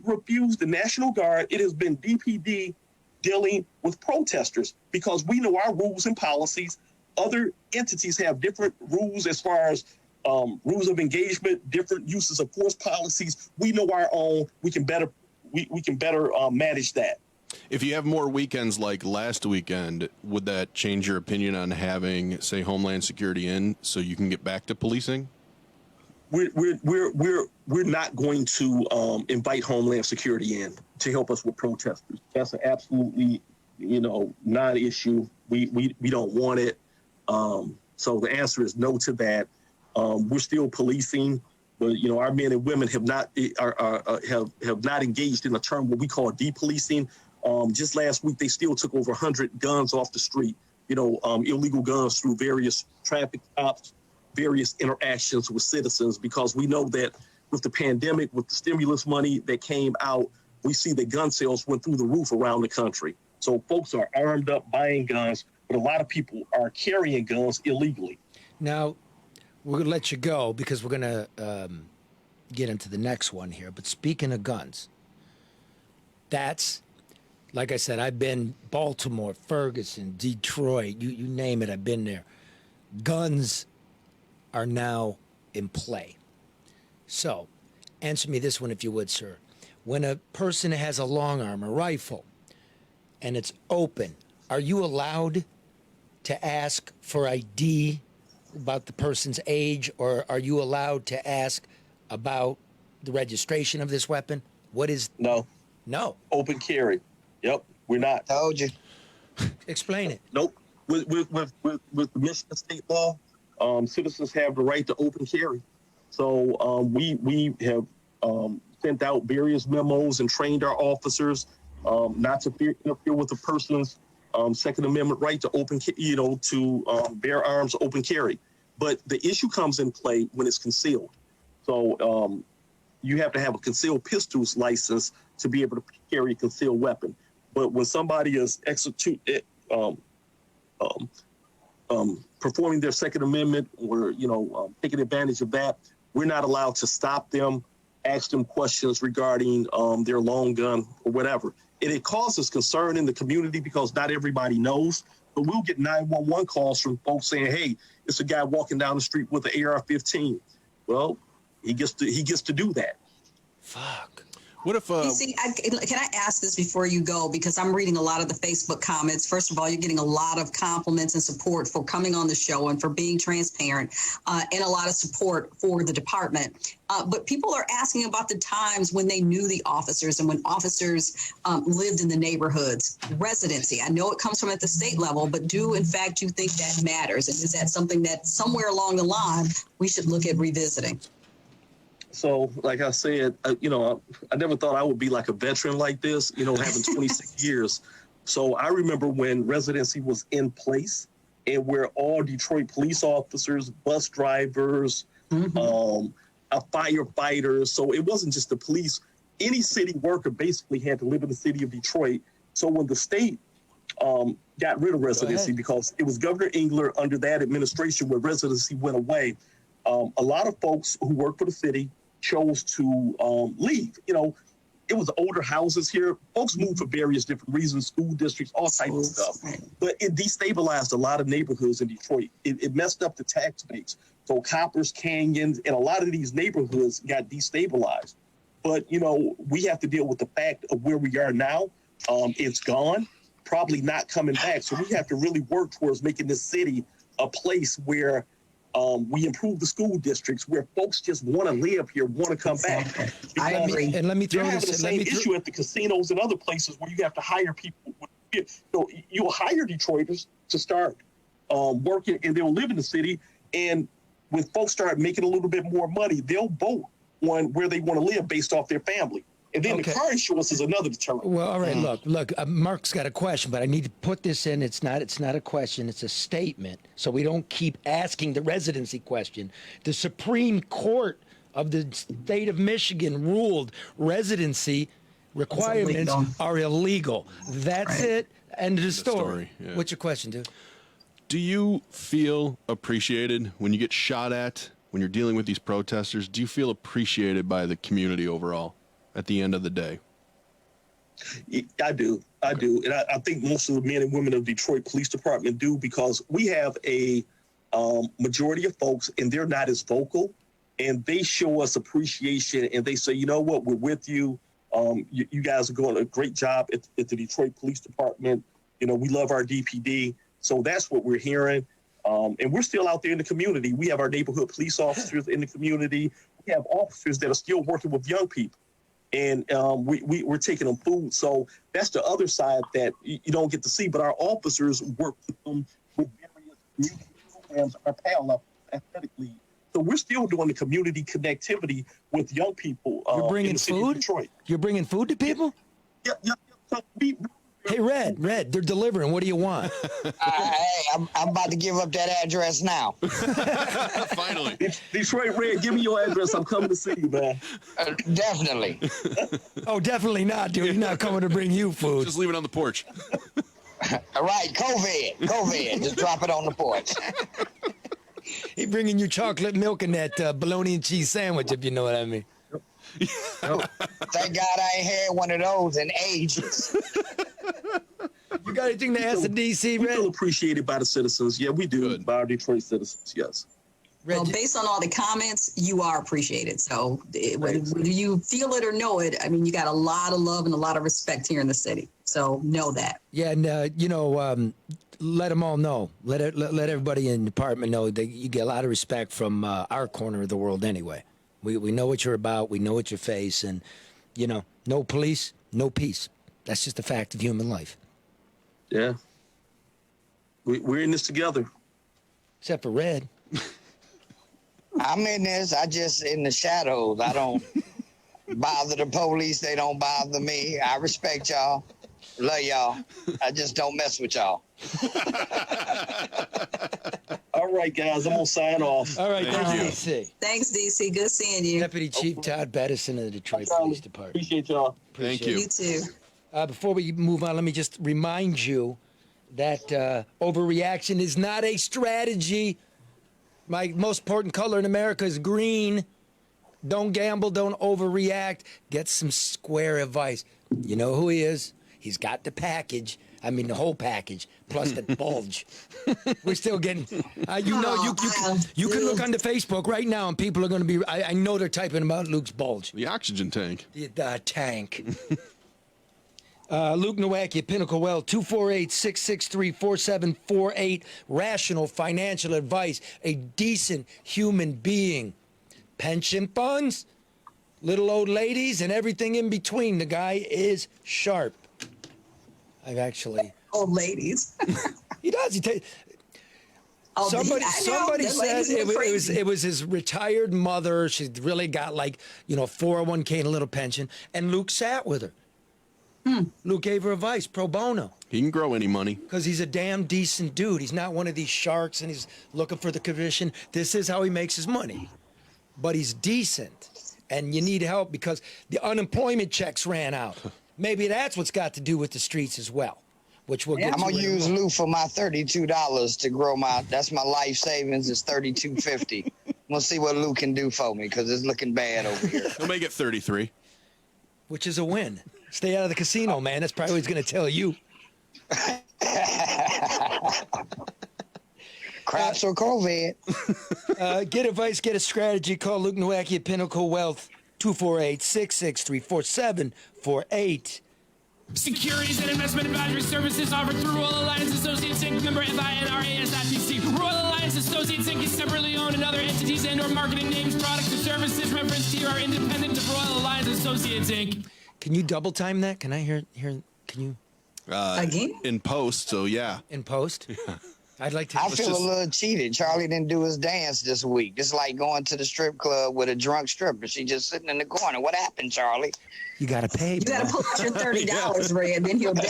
refused the National Guard. It has been DPD dealing with protesters because we know our rules and policies. Other entities have different rules as far as rules of engagement, different uses of force policies. We know our own. We can better manage that. If you have more weekends like last weekend, would that change your opinion on having, say, Homeland Security in so you can get back to policing? We're not going to invite Homeland Security in to help us with protesters. That's an absolutely, non-issue. We don't want it. So the answer is no to that. We're still policing, but our men and women have not engaged in a term what we call depolicing. Just last week, they still took over 100 guns off the street. Illegal guns through various traffic stops, various interactions with citizens, because we know that with the pandemic, with the stimulus money that came out, we see that gun sales went through the roof around the country. So folks are armed up buying guns, but a lot of people are carrying guns illegally. Now, we're going to let you go because we're going to get into the next one here. But speaking of guns, that's, like I said, I've been Baltimore, Ferguson, Detroit, you name it, I've been there. Guns are now in play. So, answer me this one if you would, sir. When a person has a long arm, a rifle, and it's open, are you allowed to ask for ID about the person's age, or are you allowed to ask about the registration of this weapon? What is... No. Open carry. Yep, we're not. Told you. Explain it. Nope. With the Michigan state law, citizens have the right to open carry. So we have sent out various memos and trained our officers not to interfere with the person's Second Amendment right to open, bear arms, open carry. But the issue comes in play when it's concealed. So you have to have a concealed pistols license to be able to carry a concealed weapon. But when somebody is performing their Second Amendment or, taking advantage of that, we're not allowed to stop them, ask them questions regarding their long gun or whatever. And it causes concern in the community because not everybody knows. But we'll get 911 calls from folks saying, hey, it's a guy walking down the street with an AR-15. Well, he gets to do that. Fuck. What if... You see, can I ask this before you go? Because I'm reading a lot of the Facebook comments. First of all, you're getting a lot of compliments and support for coming on the show and for being transparent, and a lot of support for the department. But people are asking about the times when they knew the officers and when officers lived in the neighborhoods. Residency, I know it comes from at the state level, but do, in fact, you think that matters? And is that something that somewhere along the line we should look at revisiting? So, like I said, I never thought I would be like a veteran like this, having 26 years. So I remember when residency was in place and where all Detroit police officers, bus drivers, firefighters. So it wasn't just the police. Any city worker basically had to live in the city of Detroit. So when the state got rid of residency, because it was Governor Engler under that administration where residency went away, a lot of folks who work for the city chose to leave. It was older houses here. Folks moved for various different reasons, school districts, all types of stuff. But it destabilized a lot of neighborhoods in Detroit. It messed up the tax base. So Coppers, Canyons, and a lot of these neighborhoods got destabilized. But, we have to deal with the fact of where we are now. It's gone, probably not coming back. So we have to really work towards making this city a place where we improve the school districts where folks just want to live here, want to come back. I agree. And let me throw You're having this. the same issue at the casinos and other places where you have to hire people. You'll hire Detroiters to start working, and they'll live in the city. And when folks start making a little bit more money, they'll vote on where they want to live based off their family. And then Okay. the car insurance is another deterrent. Well, all right. Look. Mark's got a question, but I need to put this in. It's not a question. It's a statement, so we don't keep asking the residency question. The Supreme Court of the state of Michigan ruled residency requirements illegal. are illegal. That's Right. it. End of the story. story, yeah. What's your question, dude? Do you feel appreciated when you get shot at, when you're dealing with these protesters? Do you feel appreciated by the community overall at the end of the day? I do. And I think most of the men and women of Detroit Police Department do, because we have a majority of folks and they're not as vocal, and they show us appreciation and they say, you know what, we're with you. You guys are doing a great job at the Detroit Police Department. You know, we love our DPD. So that's what we're hearing. And we're still out there in the community. We have our neighborhood police officers in the community. We have officers that are still working with young people. And we're taking them food. So that's the other side that you don't get to see. But our officers work with them with various community programs, our PAL athletically. So we're still doing the community connectivity with young people. You're in bringing the city of food? Detroit. You're bringing food to people? Yeah. So Hey, Red, they're delivering. What do you want? Hey, I'm about to give up that address now. Finally. Detroit Red, give me your address. I'm coming to see you, man. Definitely. Oh, definitely not, dude. You're not coming to bring you food. Just leave it on the porch. All right, COVID. Just drop it on the porch. He bringing you chocolate milk and that bologna and cheese sandwich, if you know what I mean. Thank God I ain't had one of those in ages. You got anything to ask the DC, We feel Red? appreciated by the citizens. Yeah, we do. Good. By our Detroit citizens, yes. Red, Well, based on all the comments, you are appreciated. So whether you feel it or know it, I mean, you got a lot of love and a lot of respect here in the city. So know that. yeah, and let them all know. Let everybody in the department know that you get a lot of respect from our corner of the world anyway. We know what you're about. We know what you face. And, no police, no peace. That's just a fact of human life. Yeah. We're in this together. Except for Red. I'm in this. I just in the shadows. I don't bother the police. They don't bother me. I respect y'all. Love y'all. I just don't mess with y'all. All right, guys, I'm going to sign off. All right, Thank thanks, you. DC. Thanks, DC. Good seeing you. Deputy Chief Todd Bettison of the Detroit Police Department. Appreciate y'all. Thank you. You too. Before we move on, let me just remind you that overreaction is not a strategy. My most important color in America is green. Don't gamble, don't overreact. Get some square advice. You know who he is. He's got the package. I mean, the whole package, plus the bulge. We're still getting, you can look onto Facebook right now and people are going to be, I know they're typing about Luke's bulge. The oxygen tank. The tank. Luke Nowacki at Pinnacle Wealth, 248-663-4748. Rational financial advice. A decent human being. Pension funds, little old ladies, and everything in between. The guy is sharp. I've actually... Old ladies. He does. Oh, Somebody I know. said The ladies it look crazy. was his retired mother. She's really got 401k and a little pension. And Luke sat with her. Luke gave her advice, pro bono. He can grow any money. Because he's a damn decent dude. He's not one of these sharks and he's looking for the commission. This is how he makes his money. But he's decent. And you need help because the unemployment checks ran out. Maybe that's what's got to do with the streets as well, which we'll get I'm to. gonna in a use moment. Lou for my $32 to grow that's my life savings is $32.50. We'll see what Lou can do for me because it's looking bad over here. He'll make it 33. Which is a win. Stay out of the casino, man. That's probably what he's going to tell you. Craps or COVID. Get advice, get a strategy. Call Luke Nowacki at Pinnacle Wealth, 248-663-4748. Securities and investment advisory services offered through Royal Alliance Associates Inc. Member FINRAS.PC. Royal Alliance Associates Inc. is separately owned, and other entities and/or marketing names, products, or services referenced here are independent of Royal Alliance Associates Inc. Can you double time that? Can I hear? Can you Again? In post, so yeah. in post? I'd like to. I feel a little cheated. Charlie didn't do his dance this week. It's like going to the strip club with a drunk stripper. She just sitting in the corner. What happened, Charlie? You got to pay. You got to pull out your $30, Red, then he'll dance.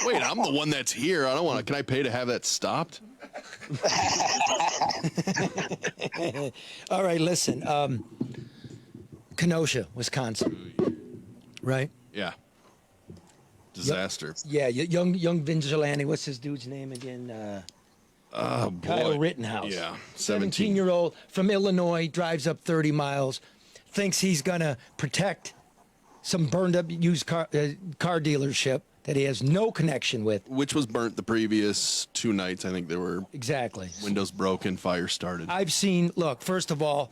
Wait, I'm the one that's here. I don't want to. Can I pay to have that stopped? All right, listen. Kenosha, Wisconsin. Right? Yeah. Disaster. Yeah, young vigilante. What's this dude's name again? Oh, Kyle boy. Rittenhouse. Yeah. 17-year-old from Illinois, drives up 30 miles, thinks he's going to protect some burned up used car dealership that he has no connection with. Which was burnt the previous 2 nights. I think there were Exactly. windows broken, fire started. I've seen, look, first of all,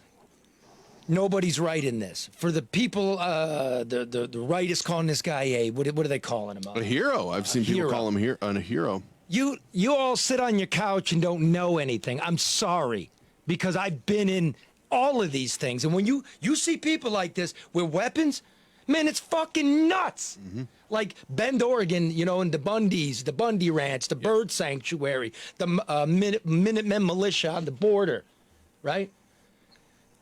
nobody's right in this. For the people, the right is calling this guy what are they calling him? A hero. I've seen people call him a hero. You all sit on your couch and don't know anything. I'm sorry, because I've been in all of these things. And when you see people like this with weapons, man, it's fucking nuts. Mm-hmm. Like Bend, Oregon, and the Bundys, the Bundy Ranch, the Bird Sanctuary, the Minutemen militia on the border, right?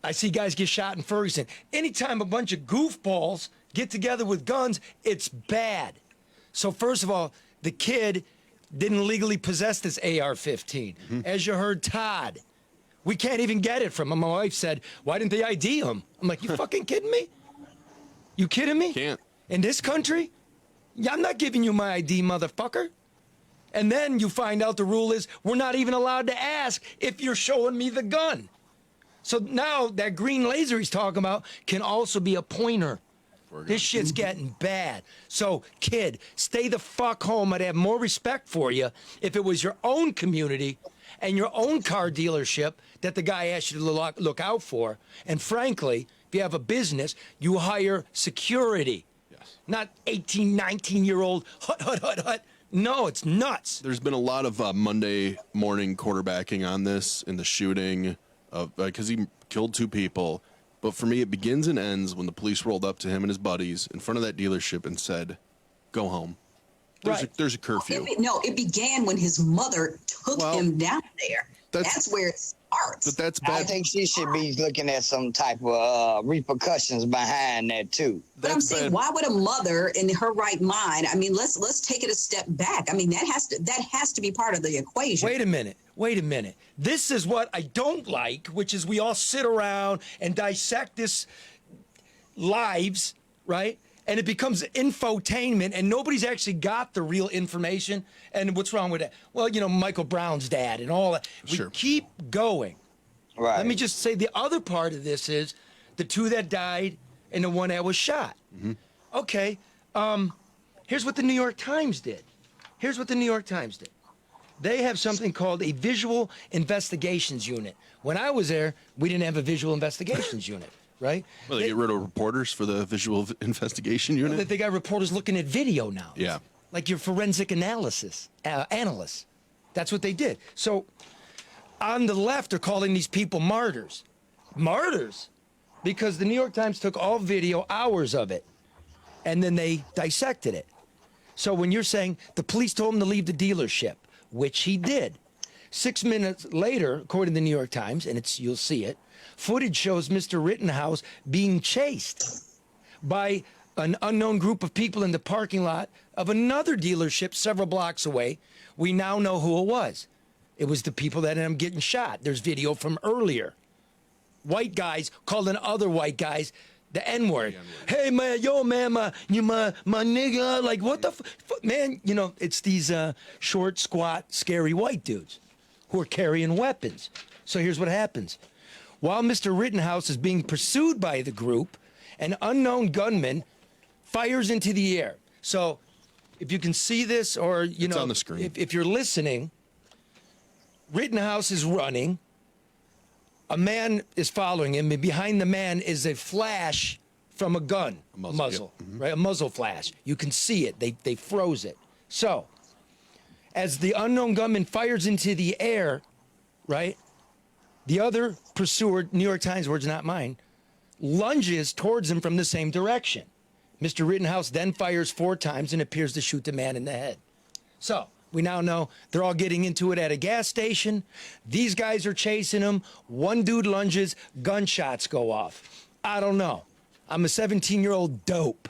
I see guys get shot in Ferguson. Anytime a bunch of goofballs get together with guns, it's bad. So first of all, the kid didn't legally possess this AR-15. Mm-hmm. As you heard, Todd, we can't even get it from him. My wife said, why didn't they ID him? I'm like, you fucking kidding me? You kidding me? Can't. In this country? Yeah, I'm not giving you my ID, motherfucker. And then you find out the rule is we're not even allowed to ask if you're showing me the gun. So now that green laser he's talking about can also be a pointer. This shit's getting bad. So, kid, stay the fuck home. I'd have more respect for you if it was your own community and your own car dealership that the guy asked you to look out for. And frankly, if you have a business, you hire security. Yes. Not 18, 19-year-old hut. No, it's nuts. There's been a lot of Monday morning quarterbacking on this in the shooting because he killed 2 people. But for me, it begins and ends when the police rolled up to him and his buddies in front of that dealership and said, go home. There's a curfew. It began when his mother took him down there. That's where it starts. But that's bad. I think she should be looking at some type of repercussions behind that, too. But I'm saying, why would a mother in her right mind? I mean, let's take it a step back. I mean, that has to be part of the equation. Wait a minute. This is what I don't like, which is we all sit around and dissect this lives, right? And it becomes infotainment, and nobody's actually got the real information. And what's wrong with that? Well, Michael Brown's dad and all that. We keep going. Right. Let me just say the other part of this is the 2 that died and the 1 that was shot. Mm-hmm. Okay. Here's what the New York Times did. They have something called a visual investigations unit. When I was there, we didn't have a visual investigations unit, right? Well, they get rid of reporters for the visual investigation unit? They got reporters looking at video now. Yeah. Like your forensic analysts. That's what they did. So on the left are calling these people martyrs. Martyrs? Because the New York Times took all video, hours of it, and then they dissected it. So when you're saying the police told him to leave the dealership, which he did. 6 minutes later, according to the New York Times, and you'll see it, footage shows Mr. Rittenhouse being chased by an unknown group of people in the parking lot of another dealership several blocks away. We now know who it was. It was the people that ended up getting shot. There's video from earlier. White guys calling other white guys the N-word. Hey, man, yo, man, my nigga. Like, what the man, it's these short, squat, scary white dudes who are carrying weapons. So here's what happens. While Mr. Rittenhouse is being pursued by the group, an unknown gunman fires into the air. So if you can see this or, it's on the screen. If you're listening, Rittenhouse is running. A man is following him, and behind the man is a flash from a gun, muzzle, yep. Mm-hmm. Right? A muzzle flash. You can see it. They froze it. So, as the unknown gunman fires into the air, right, the other pursuer, New York Times words, not mine, lunges towards him from the same direction. Mr. Rittenhouse then fires 4 times and appears to shoot the man in the head. So we now know they're all getting into it at a gas station. These guys are chasing him. One dude lunges, gunshots go off. I don't know. I'm a 17-year-old dope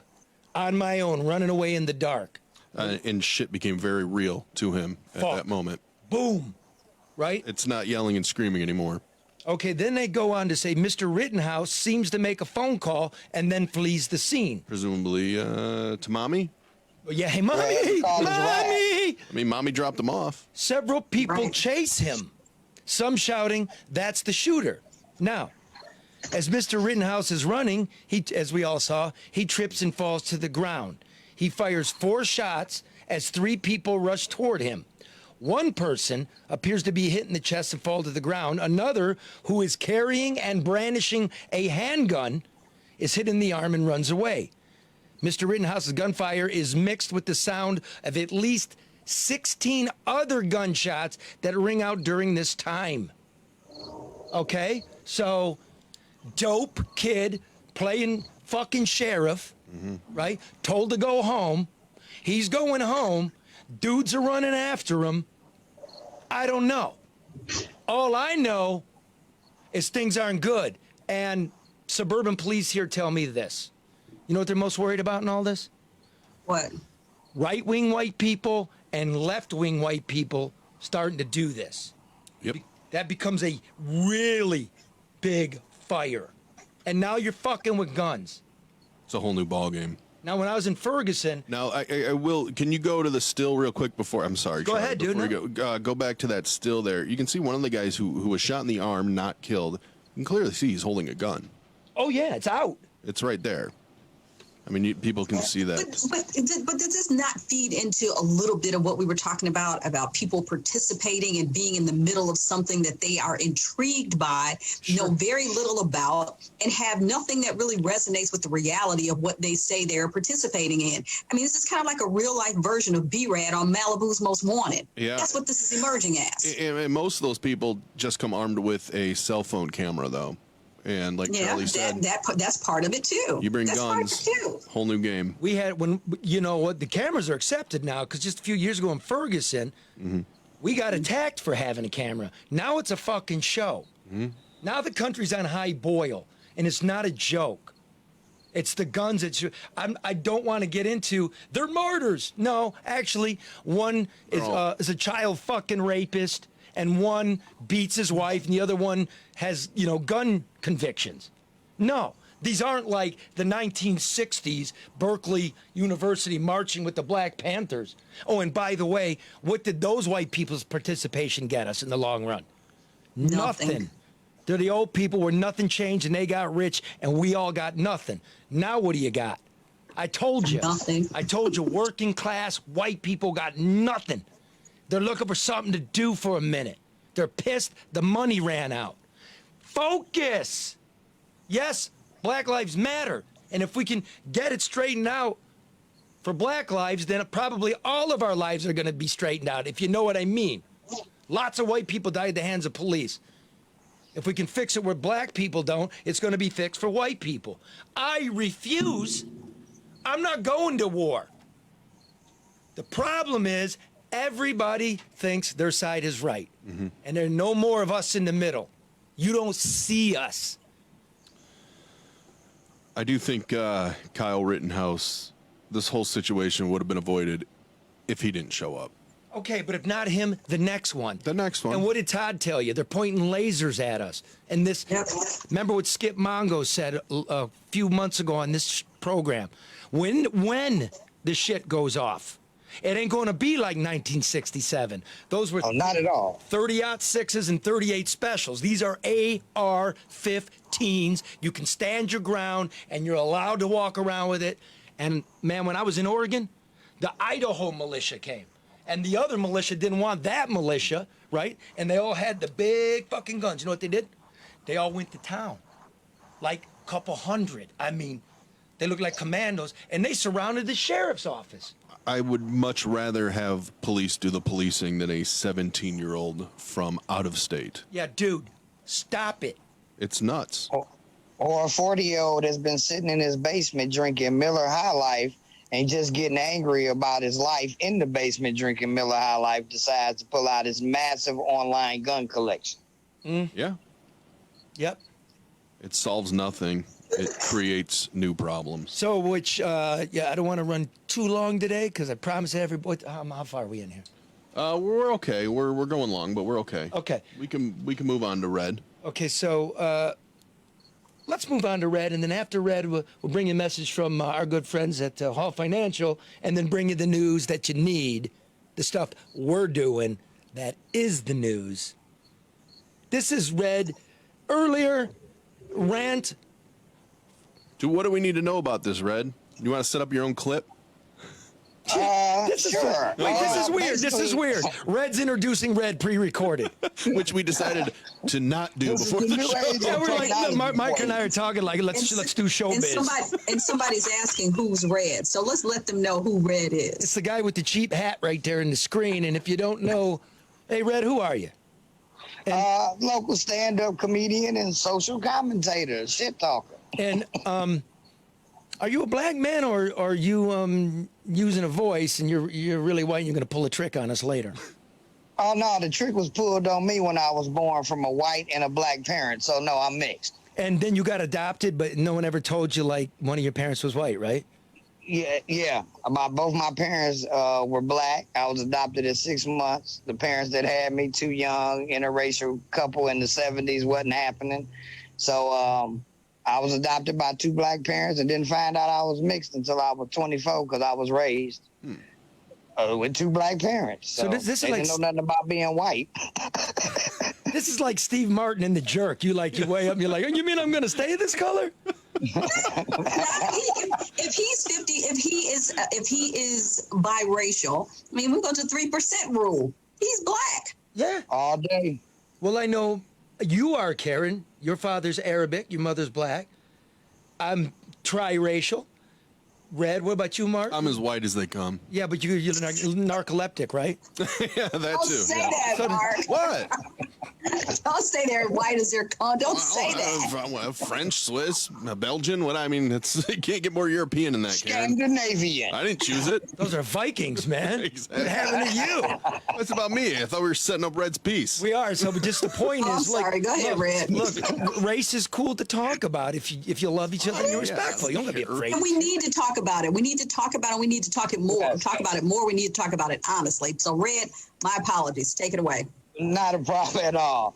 on my own, running away in the dark. And shit became very real to him at that moment. Boom. Right? It's not yelling and screaming anymore. Okay, then they go on to say Mr. Rittenhouse seems to make a phone call and then flees the scene. Presumably to Mommy? Yeah, hey, Mommy! Mommy! I mean, Mommy dropped him off. Several people chase him, some shouting, "That's the shooter." Now, as Mr. Rittenhouse is running, as we all saw, he trips and falls to the ground. He fires 4 shots as 3 people rush toward him. One person appears to be hit in the chest and fall to the ground. Another, who is carrying and brandishing a handgun, is hit in the arm and runs away. Mr. Rittenhouse's gunfire is mixed with the sound of at least 16 other gunshots that ring out during this time. Okay? So, dope kid playing fucking sheriff, right? Told to go home. He's going home. Dudes are running after him. I don't know. All I know is things aren't good. And suburban police here tell me this. You know what they're most worried about in all this? What? Right-wing white people and left-wing white people starting to do this. Yep. That becomes a really big fire. And now you're fucking with guns. It's a whole new ball game. Now, when I was in Ferguson... Now, I will... Can you go to the still real quick before... I'm sorry. Go ahead, dude. Go back to that still there. You can see one of the guys who was shot in the arm, not killed. You can clearly see he's holding a gun. Oh, yeah, it's out. It's right there. I mean, people can see that. But does this not feed into a little bit of what we were talking about people participating and being in the middle of something that they are intrigued by, know very little about, and have nothing that really resonates with the reality of what they say they're participating in? I mean, this is kind of like a real-life version of B-Rad on Malibu's Most Wanted. Yeah. That's what this is emerging as. And most of those people just come armed with a cell phone camera, though. And like Charlie said, that's part of it too. You bring that's guns, whole new game. We had you know what, the cameras are accepted now because just a few years ago in Ferguson, we got attacked for having a camera. Now it's a fucking show. Now the country's on high boil, and it's not a joke. It's the guns that I don't want to get into. They're martyrs. No, actually, one is a child fucking rapist. And one beats his wife, and the other one has, gun convictions. No, these aren't like the 1960s Berkeley University marching with the Black Panthers. Oh, and by the way, what did those white people's participation get us in the long run? Nothing. They're the old people where nothing changed, and they got rich, and we all got nothing. Now what do you got? I told you. Nothing. I told you working class white people got nothing. They're looking for something to do for a minute. They're pissed the money ran out. Focus! Yes, Black Lives Matter. And if we can get it straightened out for Black lives, then probably all of our lives are going to be straightened out, if you know what I mean. Lots of white people died at the hands of police. If we can fix it where black people don't, it's going to be fixed for white people. I refuse. I'm not going to war. The problem is, everybody thinks their side is right. And there are no more of us in the middle. You don't see us. I do think Kyle Rittenhouse, this whole situation would have been avoided if he didn't show up. Okay, but if not him, the next one. The next one. And what did Todd tell you? They're pointing lasers at us. And this, remember what Skip Mongo said a few months ago on this program? When the shit goes off, it ain't going to be like 1967. Those were not at all. 30-06s and 38 specials. These are AR-15s. You can stand your ground, and you're allowed to walk around with it. And, man, when I was in Oregon, the Idaho militia came. And the other militia didn't want that militia, right? And they all had the big fucking guns. You know what they did? They all went to town. Like a couple hundred. I mean, they looked like commandos, and they surrounded the sheriff's office. I would much rather have police do the policing than a 17-year-old from out of state. Yeah, dude, stop it. It's nuts. Or a 40-year-old that's been sitting in his basement drinking Miller High Life and just getting angry about his life in the basement drinking Miller High Life decides to pull out his massive online gun collection. Yeah. Yep. It solves nothing. It creates new problems. So, I don't want to run too long today because I promised everybody. How far are we in here? We're okay. We're going long, but we're okay. Okay. We can move on to Red. Okay, so let's move on to Red, and then after Red, we'll bring you a message from our good friends at Hall Financial, and then bring you the news that you need, the stuff we're doing that is the news. This is Red. Earlier, rant. Dude, what do we need to know about this, Red? You want to set up your own clip? This is Sure. Wait, this is weird. This is weird. Red's introducing Red pre-recorded. Which we decided to not do before the show. Yeah, we're like, look, Mike and I are talking like, let's do showbiz. And somebody's asking who's Red. So let's let them know who Red is. It's the guy with the cheap hat right there in the screen. And if you don't know, hey, Red, who are you? Local stand-up comedian and social commentator, shit talker. And are you a black man, or are you using a voice and you're really white and you're going to pull a trick on us later? Oh, no, the trick was pulled on me when I was born from a white and a black parent. So, no, I'm mixed. And then you got adopted, but no one ever told you, like, one of your parents was white, right? Yeah. Both my parents were black. I was adopted at 6 months. The parents that had me, too young, interracial couple in the 70s, wasn't happening. So I was adopted by 2 black parents and didn't find out I was mixed until I was 24 because I was raised with 2 black parents. So this is they like, didn't know nothing about being white. This is like Steve Martin in The Jerk. You weigh up and you're like, oh, you mean I'm going to stay this color? If he's 50, if he is biracial, I mean, we go to 3% rule. He's black. Yeah. All day. Well, I know you are, Karen. Your father's Arabic. Your mother's black. I'm triracial. Red. What about you, Mark? I'm as white as they come. Yeah, but you're narcoleptic, right? Yeah, that Don't too. say Yeah. that, Mark. What? Don't say they're white as their con. Don't say that. French, Swiss, Belgian. What I mean, you can't get more European than that, Karen. Scandinavian. I didn't choose it. Those are Vikings, man. Exactly. What happened to you? That's about me. I thought we were setting up Red's piece. We are. So, but just the point Oh, I'm is, like, sorry. Go ahead, Red. Look, race is cool to talk about if you love each other and you're respectful. You don't gotta be afraid. And we need to talk about it. We need to talk about it. We need to talk it more. Talk about it more. We need to talk about it honestly. So, Red, my apologies. Take it away. Not a problem at all.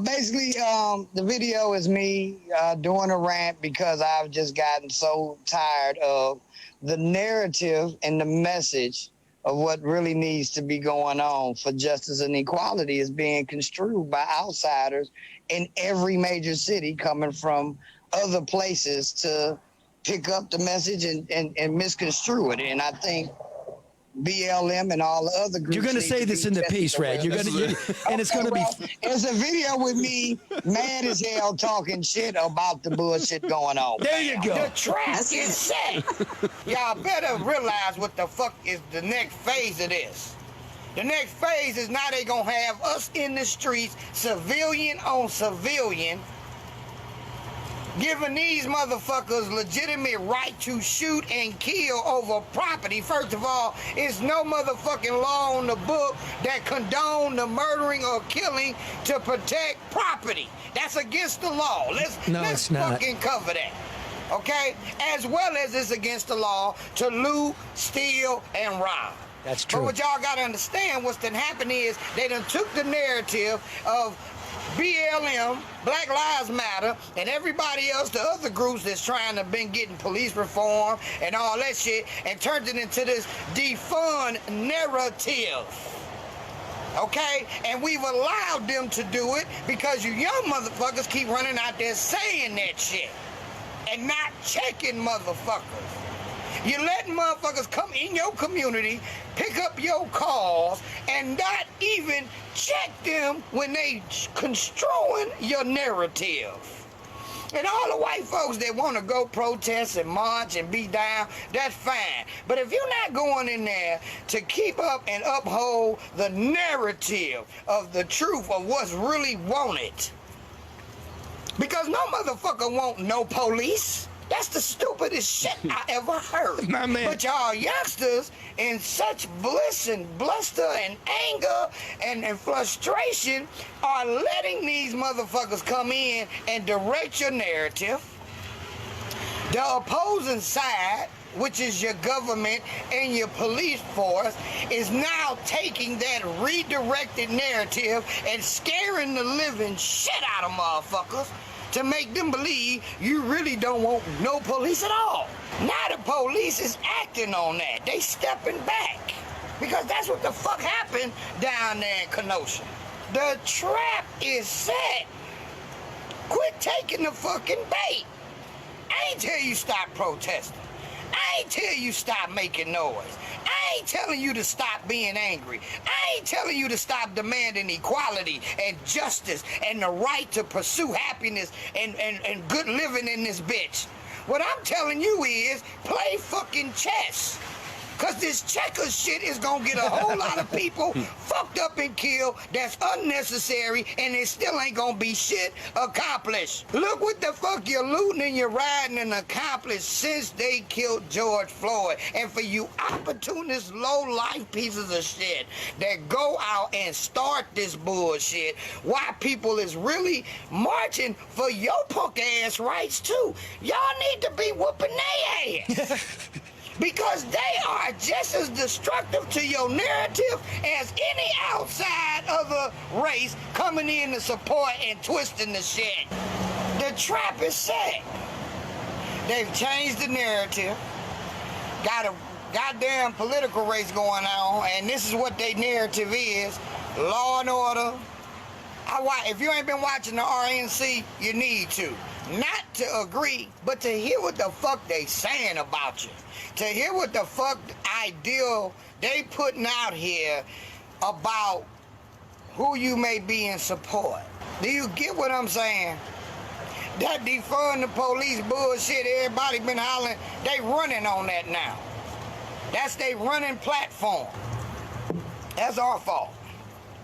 Basically, the video is me doing a rant because I've just gotten so tired of the narrative and the message of what really needs to be going on for justice and equality is being construed by outsiders in every major city coming from other places to pick up the message and misconstrue it. And I think BLM and all the other groups. You're going to say this in the piece, Red. And it's going to be. It's a video with me, mad as hell, talking shit about the bullshit going on. There you go. The trap is set. Y'all better realize what the fuck is the next phase of this. The next phase is now they gonna have us in the streets, civilian on civilian, giving these motherfuckers legitimate right to shoot and kill over property. First of all, it's no motherfucking law on the book that condone the murdering or killing to protect property. That's against the law. Let's it's not. fucking cover that. Okay? As well as it's against the law to loot, steal, and rob. That's true. But what y'all gotta understand, what's done happened is they done took the narrative of BLM, Black Lives Matter, and everybody else, the other groups that's trying to been getting police reform and all that shit, and turned it into this defund narrative. Okay? And we've allowed them to do it because you young motherfuckers keep running out there saying that shit and not checking motherfuckers. You're letting motherfuckers come in your community, pick up your calls, and not even check them when they construing your narrative. And all the white folks that want to go protest and march and be down, that's fine. But if you're not going in there to keep up and uphold the narrative of the truth of what's really wanted, Because no motherfucker want no police. That's the stupidest shit I ever heard. My man. But y'all youngsters, in such bliss and bluster and anger and frustration, are letting these motherfuckers come in and direct your narrative. The opposing side, which is your government and your police force, is now taking that redirected narrative and scaring the living shit out of motherfuckers to make them believe you really don't want no police at all. Now the police is acting on that. They stepping back. Because that's what the fuck happened down there in Kenosha. The trap is set. Quit taking the fucking bait. I ain't tell you stop protesting. I ain't tell you stop making noise. I ain't telling you to stop being angry. I ain't telling you to stop demanding equality and justice and the right to pursue happiness and good living in this bitch. What I'm telling you is play fucking chess. Because this checkers shit is going to get a whole lot of people fucked up and killed that's unnecessary, and it still ain't going to be shit accomplished. Look what the fuck you're looting and you're riding and accomplished since they killed George Floyd. And for you opportunist, low-life pieces of shit that go out and start this bullshit, why people is really marching for your punk-ass rights, too. Y'all need to be whooping their ass. Because they are just as destructive to your narrative as any outside other race coming in to support and twisting the shit. The trap is set. They've changed the narrative. Got a goddamn political race going on, and this is what their narrative is. Law and order. If you ain't been watching the RNC, you need to. Not to agree, but to hear what the fuck they saying about you. To hear what the fuck ideal they putting out here about who you may be in support. Do you get what I'm saying? That defund the police bullshit everybody been hollering, they running on that now. That's their running platform. That's our fault.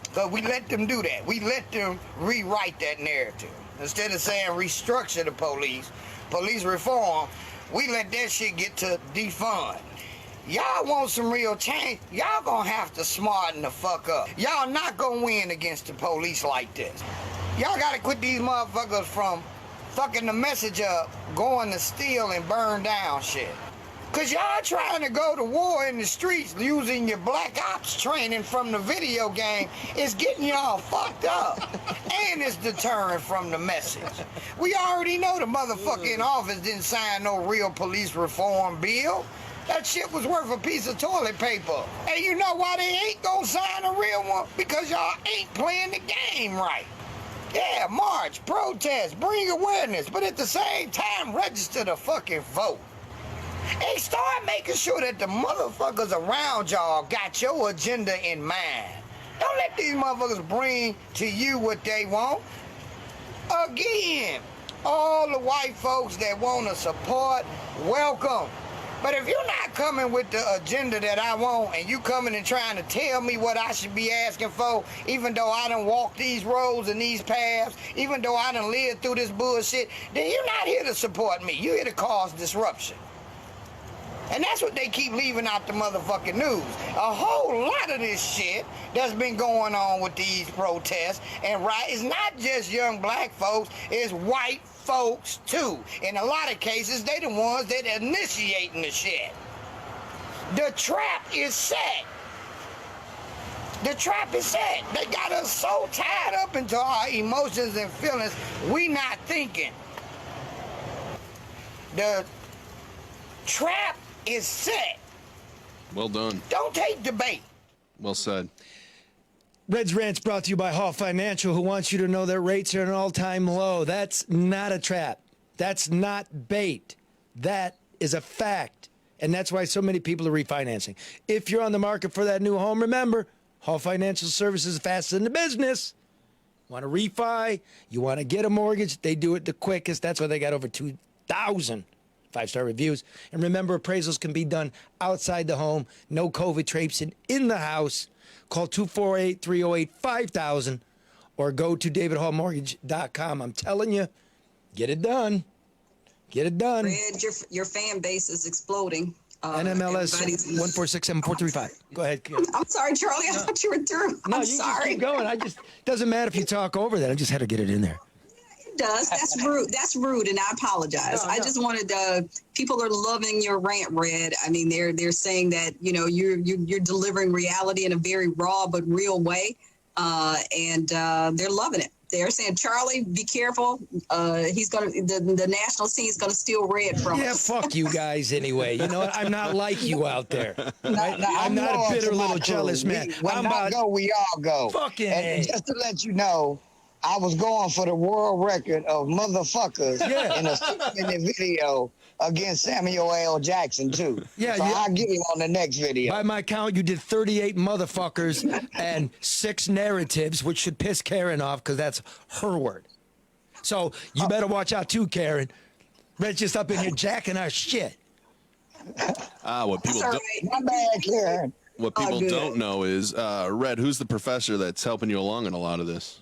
Because we let them do that. We let them rewrite that narrative. Instead of saying restructure the police reform, we let that shit get to defund. Y'all want some real change? Y'all gonna have to smarten the fuck up. Y'all not gonna win against the police like this. Y'all gotta quit these motherfuckers from fucking the message up, going to steal and burn down shit. Cause y'all trying to go to war in the streets using your black ops training from the video game is getting y'all fucked up. And it's deterring from the message. We already know the motherfucker in office didn't sign no real police reform bill. That shit was worth a piece of toilet paper. And you know why they ain't gonna sign a real one? Because y'all ain't playing the game right. Yeah, march, protest, bring awareness, but at the same time, register the fucking vote. And start making sure that the motherfuckers around y'all got your agenda in mind. Don't let these motherfuckers bring to you what they want. Again, all the white folks that want to support, welcome. But if you're not coming with the agenda that I want and you coming and trying to tell me what I should be asking for, even though I done walked these roads and these paths, even though I done lived through this bullshit, then you're not here to support me. You're here to cause disruption. And that's what they keep leaving out the motherfucking news. A whole lot of this shit that's been going on with these protests, and right, it's not just young black folks, it's white folks too. In a lot of cases, they the ones that initiating the shit. The trap is set. The trap is set. They got us so tied up into our emotions and feelings, we not thinking. The trap is set. Well done. Don't take the bait. Well said. Red's Rant's brought to you by Hall Financial, who wants you to know that rates are at an all-time low. That's not a trap. That's not bait. That is a fact. And that's why so many people are refinancing. If you're on the market for that new home, remember, Hall Financial Services is fast in the business. Want to refi? You want to get a mortgage? They do it the quickest. That's why they got over 2,000 5-star reviews. And remember, appraisals can be done outside the home. No COVID traipsing in the house. Call 248-308-5000 or go to davidhallmortgage.com. I'm telling you, Get it done. Get it done. Red, your fan base is exploding. NMLS everybody's- 1467435. Go ahead, Kim. I'm sorry, Charlie. I thought you were through. No, I'm you just sorry. keep going. Doesn't matter if you talk over that. I just had to get it in there. It does. That's rude. That's rude, and I apologize. No, I just wanted people are loving your rant, Red. I mean, they're saying that you're delivering reality in a very raw but real way, and they're loving it. They're saying, Charlie, be careful. He's gonna the national scene is gonna steal Red from us. Yeah, fuck you guys anyway. You know what? I'm not like you out there. Right? I'm not loyal a bitter to my little crew. jealous man. When I go, we all go. Fucking and A. just to let you know, I was going for the world record of motherfuckers in a 6-minute video against Samuel L. Jackson, too. Yeah, so I'll get him on the next video. By my count, you did 38 motherfuckers and 6 narratives, which should piss Karen off because that's her word. So you better watch out too, Karen. Red's just up in here jacking our shit. What people That's all don't, right. My bad, Karen. what people good. don't know is, Red, who's the professor that's helping you along in a lot of this?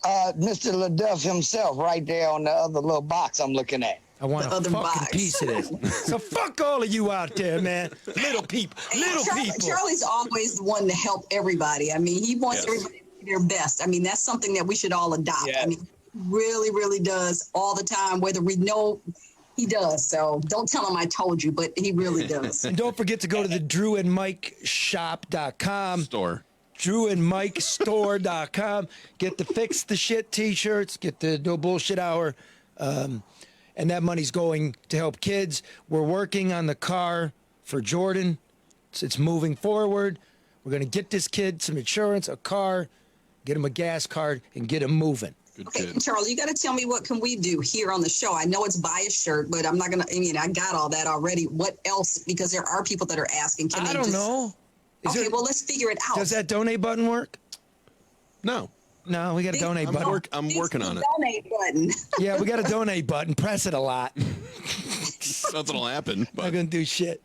Mr. LeDuff himself right there on the other little box I'm looking at. I want The a other fucking box. piece of this. So fuck all of you out there, man. Little people. Charlie's always the one to help everybody. I mean, he wants Yes. everybody to do their best. I mean, that's something that we should all adopt. Yeah. I mean, he really, really does all the time, whether we know he does. So don't tell him I told you, but he really does. And don't forget to go to the DrewandMikeShop.com. Store. DrewandMikeStore.com. Get the Fix the Shit t-shirts. Get the No Bullshit Hour. And that money's going to help kids. We're working on the car for Jordan. It's moving forward. We're going to get this kid some insurance, a car, get him a gas card, and get him moving. Good Okay, kid. Charlie, you got to tell me what can we do here on the show. I know it's buy a shirt, but I'm not going to, I mean, I got all that already. What else? Because there are people that are asking. Can I they don't just, know. Okay, well, let's figure it out. Does that donate button work? No, No, we got a donate button. I'm working on it. Donate button. Yeah, we got a donate button. Press it a lot. Nothing'll happen. Not But going to do shit.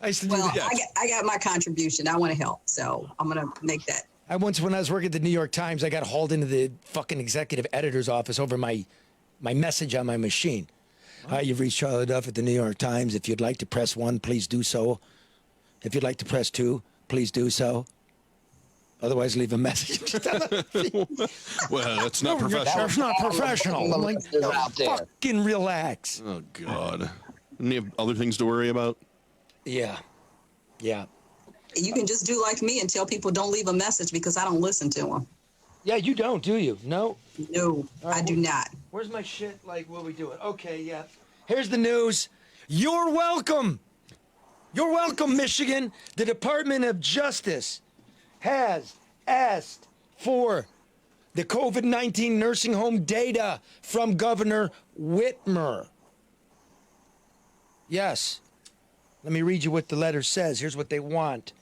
I used to do Well, that. I got my contribution. I want to help, so I'm going to make that. When I was working at the New York Times, I got hauled into the fucking executive editor's office over my message on my machine. Hi, you've reached Charlie LeDuff at the New York Times. If you'd like to press 1, please do so. If you'd like to press 2, please do so. Otherwise, leave a message. well, that's not professional. That's not professional. I'm like, out there. fucking relax. Oh God. And you have other things to worry about? Yeah. Yeah. You can just do like me and tell people don't leave a message because I don't listen to them. Yeah, you don't, do you? No? No, right, I do not. Where's my shit? Like, what we doing? Okay, yeah. Here's the news. You're welcome. You're welcome, Michigan. The Department of Justice has asked for the COVID-19 nursing home data from Governor Whitmer. Yes. Let me read you what the letter says. Here's what they want.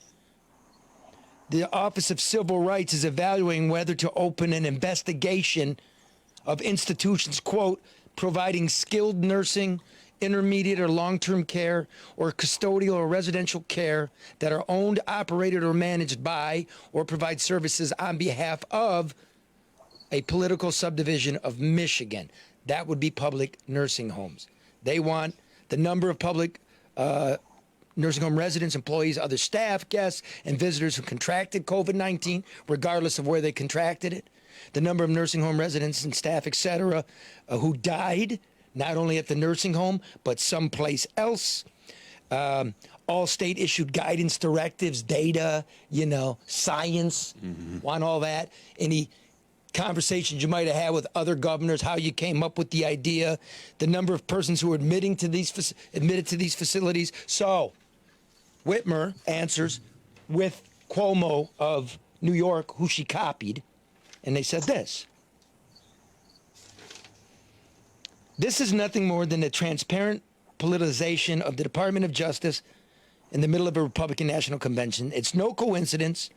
The Office of Civil Rights is evaluating whether to open an investigation of institutions, quote, providing skilled nursing, intermediate or long-term care, or custodial or residential care that are owned, operated, or managed by, or provide services on behalf of a political subdivision of Michigan. That would be public nursing homes. They want the number of public nursing home residents, employees, other staff, guests, and visitors who contracted COVID-19, regardless of where they contracted it. The number of nursing home residents and staff, etc., who died, not only at the nursing home, but someplace else. All state-issued guidance, directives, data, science, want all that. Any conversations you might have had with other governors, how you came up with the idea, the number of persons who are admitted to these facilities. So, Whitmer answers with Cuomo of New York, who she copied, and they said this. This is nothing more than a transparent politicization of the Department of Justice in the middle of a Republican National Convention. It's no coincidence.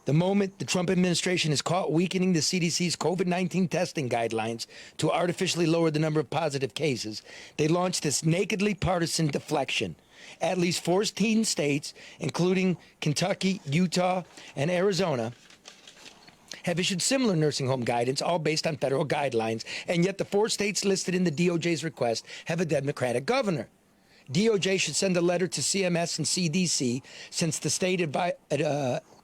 The moment the Trump administration is caught weakening the CDC's COVID-19 testing guidelines to artificially lower the number of positive cases, they launched this nakedly partisan deflection. At least 14 states, including Kentucky, Utah, and Arizona, have issued similar nursing home guidance, all based on federal guidelines, and yet the 4 states listed in the DOJ's request have a Democratic governor. DOJ should send a letter to CMS and CDC since the state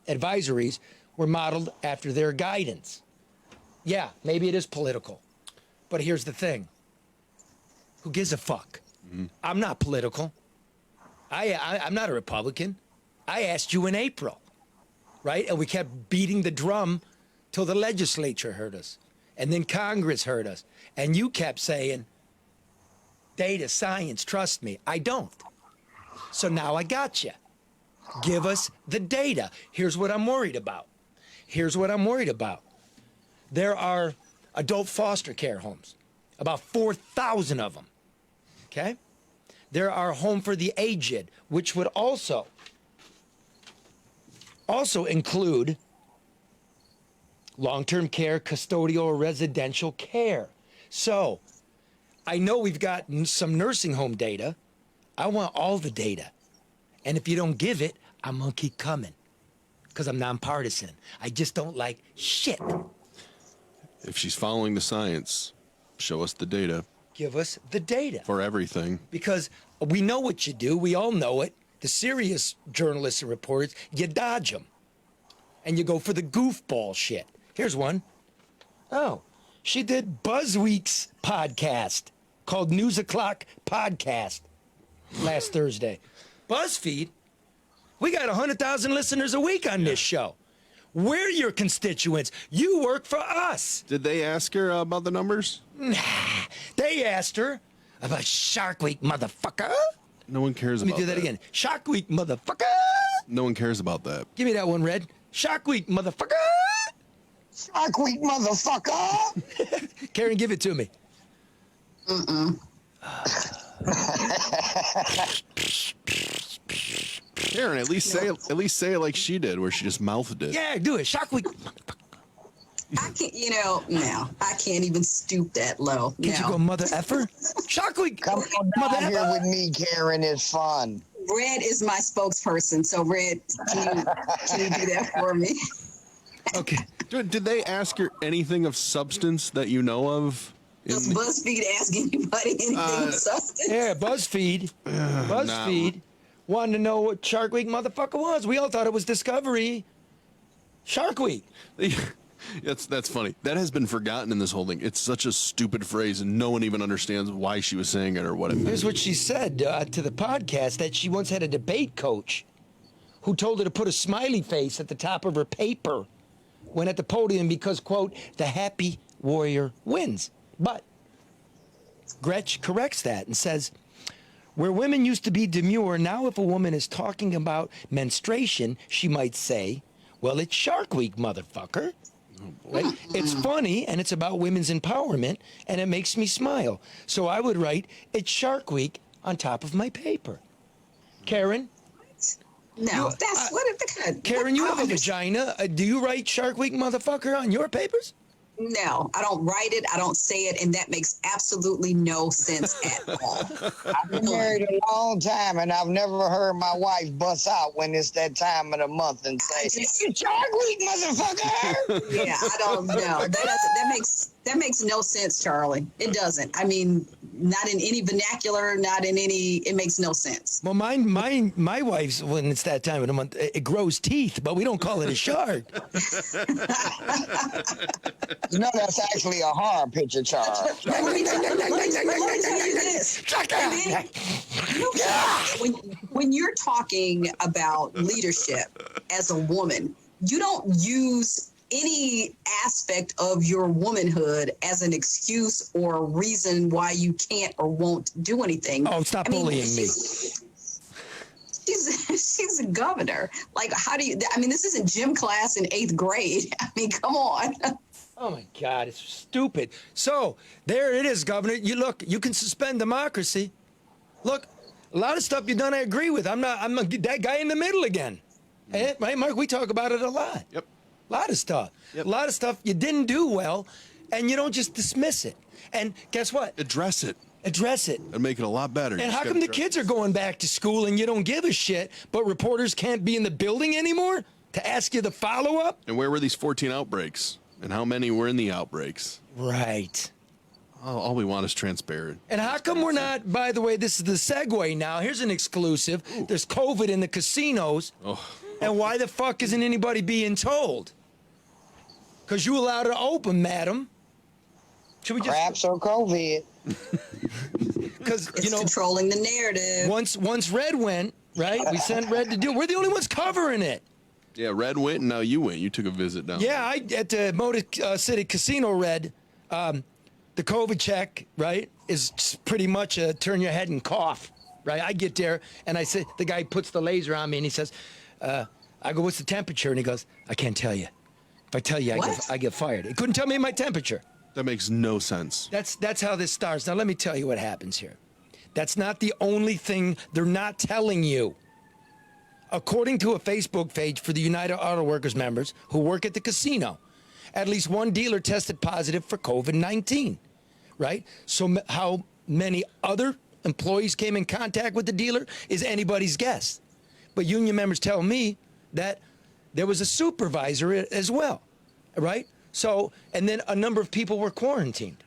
advisories were modeled after their guidance. Yeah, maybe it is political, but here's the thing. Who gives a fuck? I'm not political. I'm not a Republican. I asked you in April, right? And we kept beating the drum till the legislature heard us. And then Congress heard us. And you kept saying, data, science, trust me. I don't. So now I got you. Give us the data. Here's what I'm worried about. There are adult foster care homes, about 4,000 of them. Okay? There are home for the aged, which would also include long-term care, custodial, or residential care. So I know we've got some nursing home data. I want all the data. And if you don't give it, I'm going to keep coming because I'm nonpartisan. I just don't like shit. If she's following the science, show us the data. Give us the data. For everything. Because we know what you do. We all know it. The serious journalists and reporters, you dodge them. And you go for the goofball shit. Here's one. Oh, she did Buzzweek's podcast called News O'Clock Podcast last Thursday. BuzzFeed, we got 100,000 listeners a week on this show. We're your constituents. You work for us. Did they ask her about the numbers? Nah, they asked her about Shark Week, motherfucker. No one cares about that. Let me do that again. Shark Week, motherfucker. No one cares about that. Give me that one, Red. Shark Week, motherfucker. Shark Week, motherfucker. Karen, give it to me. Karen, at least say it like she did, where she just mouthed it. Yeah, do it. Shark Week. I can't, no, I can't even stoop that low. Can't you go mother effer? Shark Week. Come on down here with me, Karen. It's fun. Red is my spokesperson, so Red, can you do that for me? Okay. Did they ask her anything of substance that you know of? Does BuzzFeed ask anybody anything of substance? Yeah, BuzzFeed. BuzzFeed wanted to know what Shark Week motherfucker was. We all thought it was Discovery. Shark Week. That's funny. That has been forgotten in this whole thing. It's such a stupid phrase, and no one even understands why she was saying it or what it meant. Here's what she said to the podcast, that she once had a debate coach who told her to put a smiley face at the top of her paper when at the podium because, quote, the happy warrior wins. But Gretch corrects that and says, where women used to be demure, now if a woman is talking about menstruation, she might say, well, it's Shark Week, motherfucker. Right? It's funny, and it's about women's empowerment, and it makes me smile. So I would write, it's Shark Week on top of my paper. Karen? No, that's what it. Karen, you have a vagina. Do you write Shark Week, motherfucker, on your papers? No, I don't write it. I don't say it, and that makes absolutely no sense at all. I've been married a long time, and I've never heard my wife bust out when it's that time of the month and say, "It's Shark Week, motherfucker." Yeah, I don't know. That makes no sense, Charlie. It doesn't. I mean, not in any vernacular, not in any. It makes no sense. Well, my wife's, when it's that time of the month, it grows teeth, but we don't call it a shark. No, that's actually a horror picture, Charles. When you're talking about leadership as a woman, you don't use any aspect of your womanhood as an excuse or reason why you can't or won't do anything. Oh, stop bullying me. She's a governor. Like, how do you, this isn't gym class in 8th grade. I mean, come on. Oh my God, it's stupid. So there it is, Governor. You can suspend democracy. Look, a lot of stuff you've done I agree with. I'm that guy in the middle again. Hey, right, Mark? We talk about it a lot. Yep. A lot of stuff. Yep. A lot of stuff you didn't do well, and you don't just dismiss it. And guess what? Address it. Address it. And make it a lot better. And how come the kids are going back to school and you don't give a shit, but reporters can't be in the building anymore? to ask you the follow-up? And where were these 14 outbreaks? And how many were in the outbreaks? Right. All we want is transparent. And how come we're not, by the way, this is the segue now. Here's an exclusive. There's COVID in the casinos. Oh. And why the fuck isn't anybody being told? Because you allowed it to open, madam. Should we just... Craps or COVID. Because, It's controlling the narrative. Once Red went, right? We sent Red to do it. We're the only ones covering it. Yeah, Red went, and now you went. You took a visit down. Yeah, at the Motor City Casino, Red, the COVID check, right, is pretty much a turn your head and cough, right? I get there, and I say, the guy puts the laser on me, and he says, I go, what's the temperature? And he goes, I can't tell you. If I tell you, I get fired. He couldn't tell me my temperature. That makes no sense. That's how this starts. Now, let me tell you what happens here. That's not the only thing they're not telling you. According to a Facebook page for the United Auto Workers members who work at the casino, at least one dealer tested positive for COVID-19, right? So how many other employees came in contact with the dealer is anybody's guess. But union members tell me that there was a supervisor as well, right? So, and then a number of people were quarantined.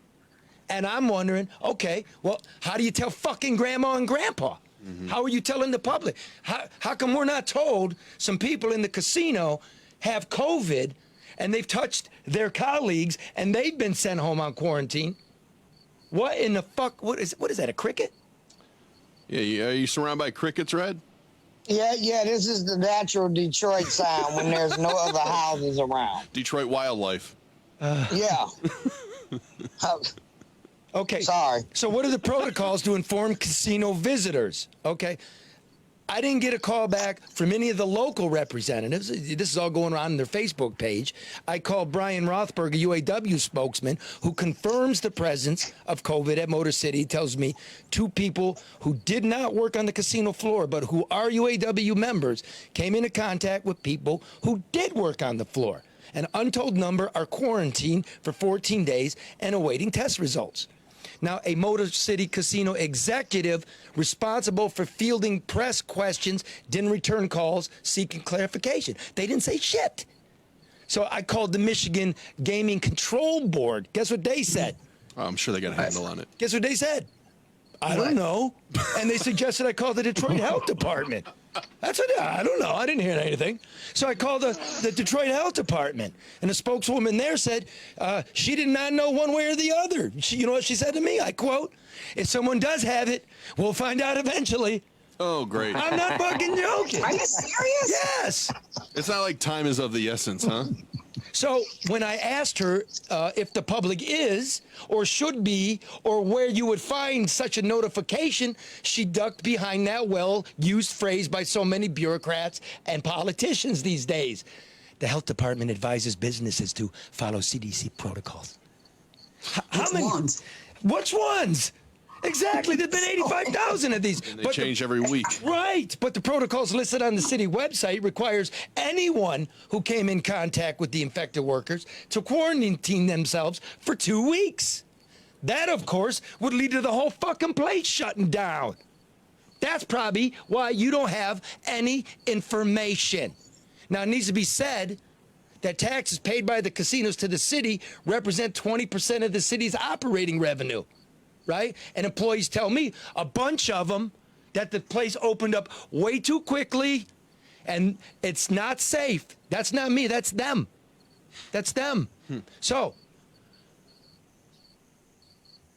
And I'm wondering, okay, well, how do you tell fucking grandma and grandpa? Mm-hmm. How are you telling the public? How come we're not told some people in the casino have COVID and they've touched their colleagues and they've been sent home on quarantine? What in the fuck? What is that, a cricket? Yeah, are you surrounded by crickets, Red? Yeah, this is the natural Detroit sound when there's no other houses around. Detroit wildlife. Yeah. Okay. Sorry. So what are the protocols to inform casino visitors? Okay. I didn't get a call back from any of the local representatives. This is all going on their Facebook page. I called Brian Rothberg, a UAW spokesman, who confirms the presence of COVID at Motor City. He tells me 2 people who did not work on the casino floor, but who are UAW members, came into contact with people who did work on the floor. An untold number are quarantined for 14 days and awaiting test results. Now, a Motor City Casino executive responsible for fielding press questions didn't return calls seeking clarification. They didn't say shit. So I called the Michigan Gaming Control Board. Guess what they said? Oh, I'm sure they got a handle on it. Guess what they said? I don't know. And they suggested I call the Detroit Health Department. That's what I don't know. I didn't hear anything. So I called the Detroit Health Department, and the spokeswoman there said she did not know one way or the other. You know what she said to me? I quote, "If someone does have it, we'll find out eventually." Oh, great. I'm not fucking joking. Are you serious? Yes. It's not like time is of the essence, huh? So when I asked her if the public is or should be or where you would find such a notification, she ducked behind that well-used phrase by so many bureaucrats and politicians these days. The health department advises businesses to follow CDC protocols. How many ones? Which ones? Exactly. There's been 85,000 of these. And they change every week. Right. But the protocols listed on the city website requires anyone who came in contact with the infected workers to quarantine themselves for 2 weeks. That, of course, would lead to the whole fucking place shutting down. That's probably why you don't have any information. Now, it needs to be said that taxes paid by the casinos to the city represent 20% of the city's operating revenue. Right? And employees tell me, a bunch of them, that the place opened up way too quickly and it's not safe. That's not me. That's them. That's them. So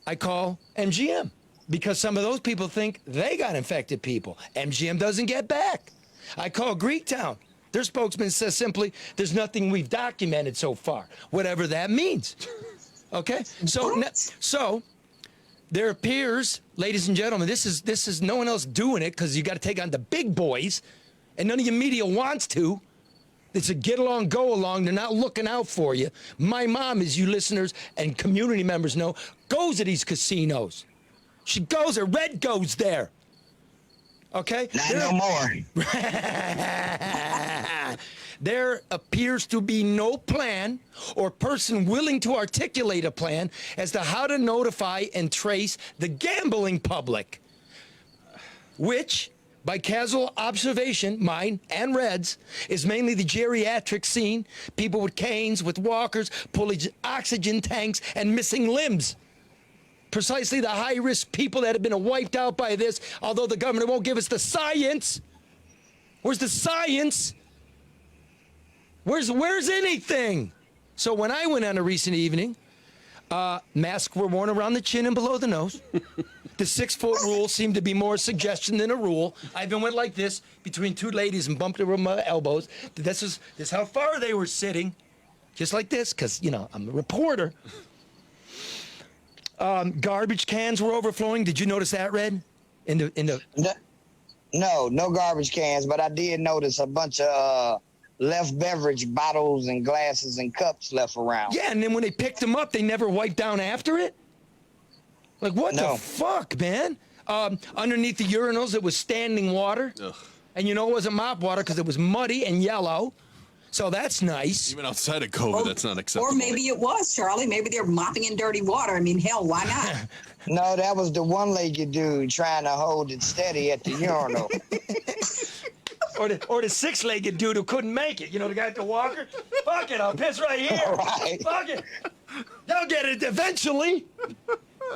I call MGM because some of those people think they got infected people. MGM doesn't get back. I call Greektown. Their spokesman says simply, there's nothing we've documented so far, whatever that means. Okay? So there appears, ladies and gentlemen, this is no one else doing it because you got to take on the big boys, and none of your media wants to. It's a get along, go along. They're not looking out for you. My mom, as you listeners and community members know, goes to these casinos. She goes there. Red goes there. Okay? Not no more. There appears to be no plan or person willing to articulate a plan as to how to notify and trace the gambling public, which by casual observation, mine and Red's, is mainly the geriatric scene. People with canes, with walkers, pulling oxygen tanks, and missing limbs. Precisely the high-risk people that have been wiped out by this, although the government won't give us the science. Where's the science? Where's anything? So when I went on a recent evening, masks were worn around the chin and below the nose. The 6-foot rule seemed to be more a suggestion than a rule. I even went like this between two ladies and bumped over my elbows. This is how far they were sitting, just like this, because I'm a reporter. Garbage cans were overflowing. Did you notice that, Red? No garbage cans, but I did notice a bunch of left beverage bottles and glasses and cups left around. Yeah, and then when they picked them up, they never wiped down after it? Like, what the fuck, man? Underneath the urinals, it was standing water. Ugh. And it wasn't mop water because it was muddy and yellow. So that's nice. Even outside of COVID, that's not acceptable. Or maybe it was, Charlie. Maybe they're mopping in dirty water. I mean, hell, why not? No, that was the one-legged dude trying to hold it steady at the urinal. Or the 6-legged dude who couldn't make it. The guy at the walker? Fuck it, I'll piss right here. Right. Fuck it. They'll get it eventually.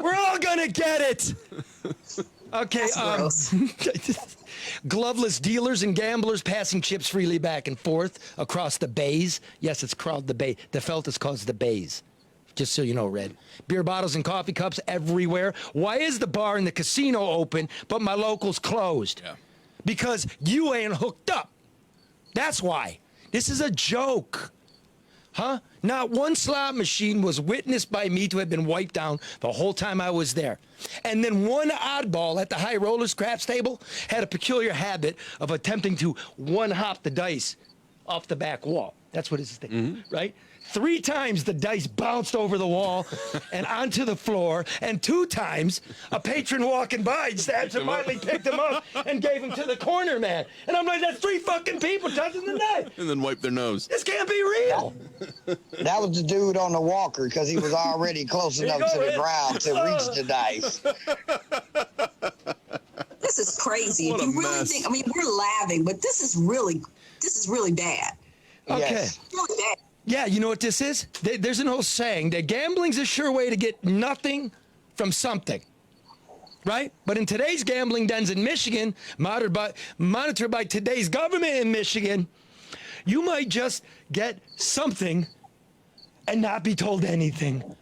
We're all gonna get it. Okay, gloveless dealers and gamblers passing chips freely back and forth across the bays. Yes, it's called the bay. The felt is called the bays. Just so you know, Red. Beer bottles and coffee cups everywhere. Why is the bar and the casino open, but my local's closed? Yeah. Because you ain't hooked up. That's why. This is a joke. Huh? Not one slot machine was witnessed by me to have been wiped down the whole time I was there. And then one oddball at the high roller craps table had a peculiar habit of attempting to one-hop the dice off the back wall. That's what his thing, right? 3 times the dice bounced over the wall and onto the floor, and 2 times a patron walking by just absentmindedly picked him up and gave him to the corner man. And I'm like, that's 3 fucking people touching the dice. And then wipe their nose. This can't be real. That was the dude on the walker because he was already close enough to the ground to reach the dice. This is crazy. What if you a really mess. think, we're laughing, but this is really bad. Okay. Yes. Really bad. Yeah, you know what this is? There's an old saying that gambling's a sure way to get nothing from something, right? But in today's gambling dens in Michigan, monitored by today's government in Michigan, you might just get something and not be told anything.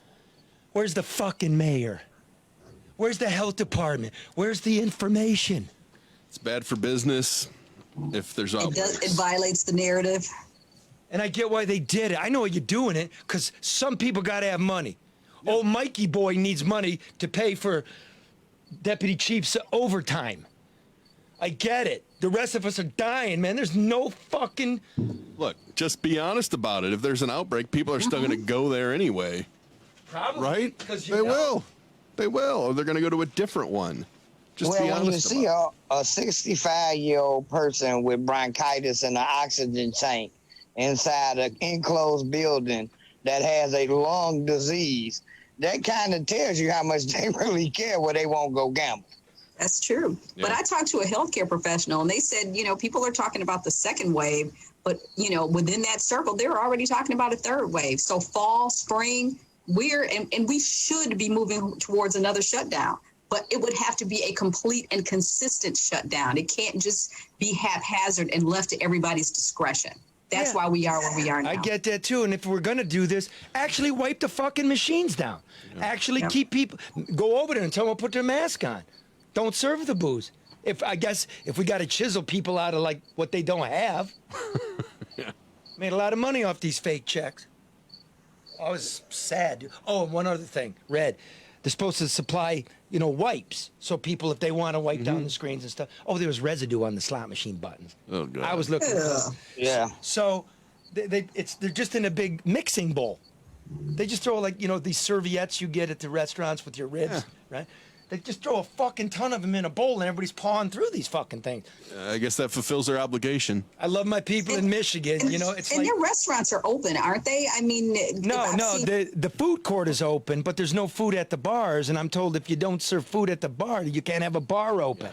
Where's the fucking mayor? Where's the health department? Where's the information? It's bad for business if there's outbreaks. It violates the narrative. And I get why they did it. I know you're doing it because some people got to have money. Yeah. Old Mikey boy needs money to pay for Deputy Chief's overtime. I get it. The rest of us are dying, man. There's no fucking... Look, just be honest about it. If there's an outbreak, people are still going to go there anyway. Probably. Right? They will. They will. Or they're going to go to a different one. Just be honest when you see a 65-year-old person with bronchitis and an oxygen tank inside an enclosed building that has a lung disease, that kind of tells you how much they really care where they won't go gamble. That's true. Yeah. But I talked to a healthcare professional and they said, people are talking about the second wave, but, within that circle, they're already talking about a third wave. So fall, spring, and we should be moving towards another shutdown. But it would have to be a complete and consistent shutdown. It can't just be haphazard and left to everybody's discretion. That's why we are where we are now. I get that too. And if we're going to do this, actually wipe the fucking machines down. Yeah. Actually keep people, go over there and tell them to put their mask on. Don't serve the booze. If we got to chisel people out of like what they don't have. Yeah. Made a lot of money off these fake checks. I was sad. Oh, and one other thing, Red. They're supposed to supply, wipes. So people, if they want to wipe down the screens and stuff. Oh, there was residue on the slot machine buttons. Oh, God. I was looking. Yeah. So they're just in a big mixing bowl. They just throw these serviettes you get at the restaurants with your ribs, right? They just throw a fucking ton of them in a bowl and everybody's pawing through these fucking things. I guess that fulfills their obligation. I love my people in Michigan. It's and their restaurants are open, aren't they? I mean, the food court is open, but there's no food at the bars. And I'm told if you don't serve food at the bar, you can't have a bar open.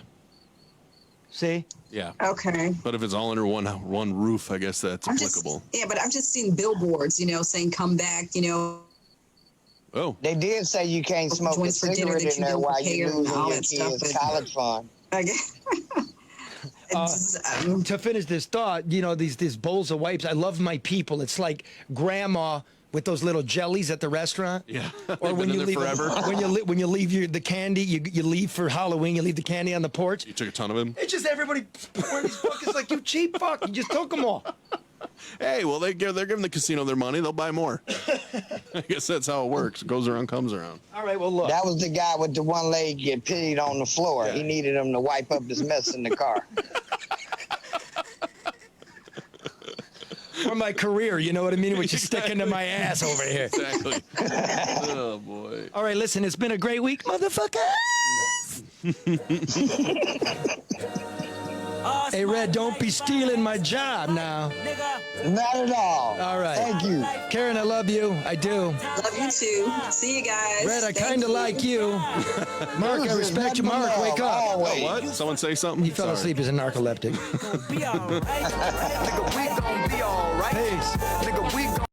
See? Yeah. Okay. But if it's all under one roof, I guess that's applicable. But I've just seen billboards, saying come back, Oh. They did say you can't smoke a joints for dinner cigarette that in you there didn't while prepare you're and losing all your that stuff, kids' but- college fund. To finish this thought, these bowls of wipes. I love my people. It's like grandma with those little jellies at the restaurant. Yeah. Or when Been in you there leave forever. when you leave the candy, you leave for Halloween. You leave the candy on the porch. You took a ton of them. It's just everybody pouring these buckets like you cheap fuck. You just took them all. Hey, well, they're giving the casino their money. They'll buy more. I guess that's how it works. Goes around, comes around. All right, well, look. That was the guy with the one leg get peed on the floor. Yeah. He needed him to wipe up his mess in the car. For my career, you know what I mean? Which is sticking to my ass over here. Exactly. Oh, boy. All right, listen, it's been a great week, motherfucker. Hey, Red, don't be stealing my job now. Not at all. All right. Thank you. Karen, I love you. I do. Love you too. See you guys. Red, I Thank kind of you. like you. Mark, I respect you. Mark, wake up. Always. Oh, what? Someone say something? He fell Sorry. asleep as a narcoleptic. Nigga, we gon' be alright. Peace. Nigga, we gon'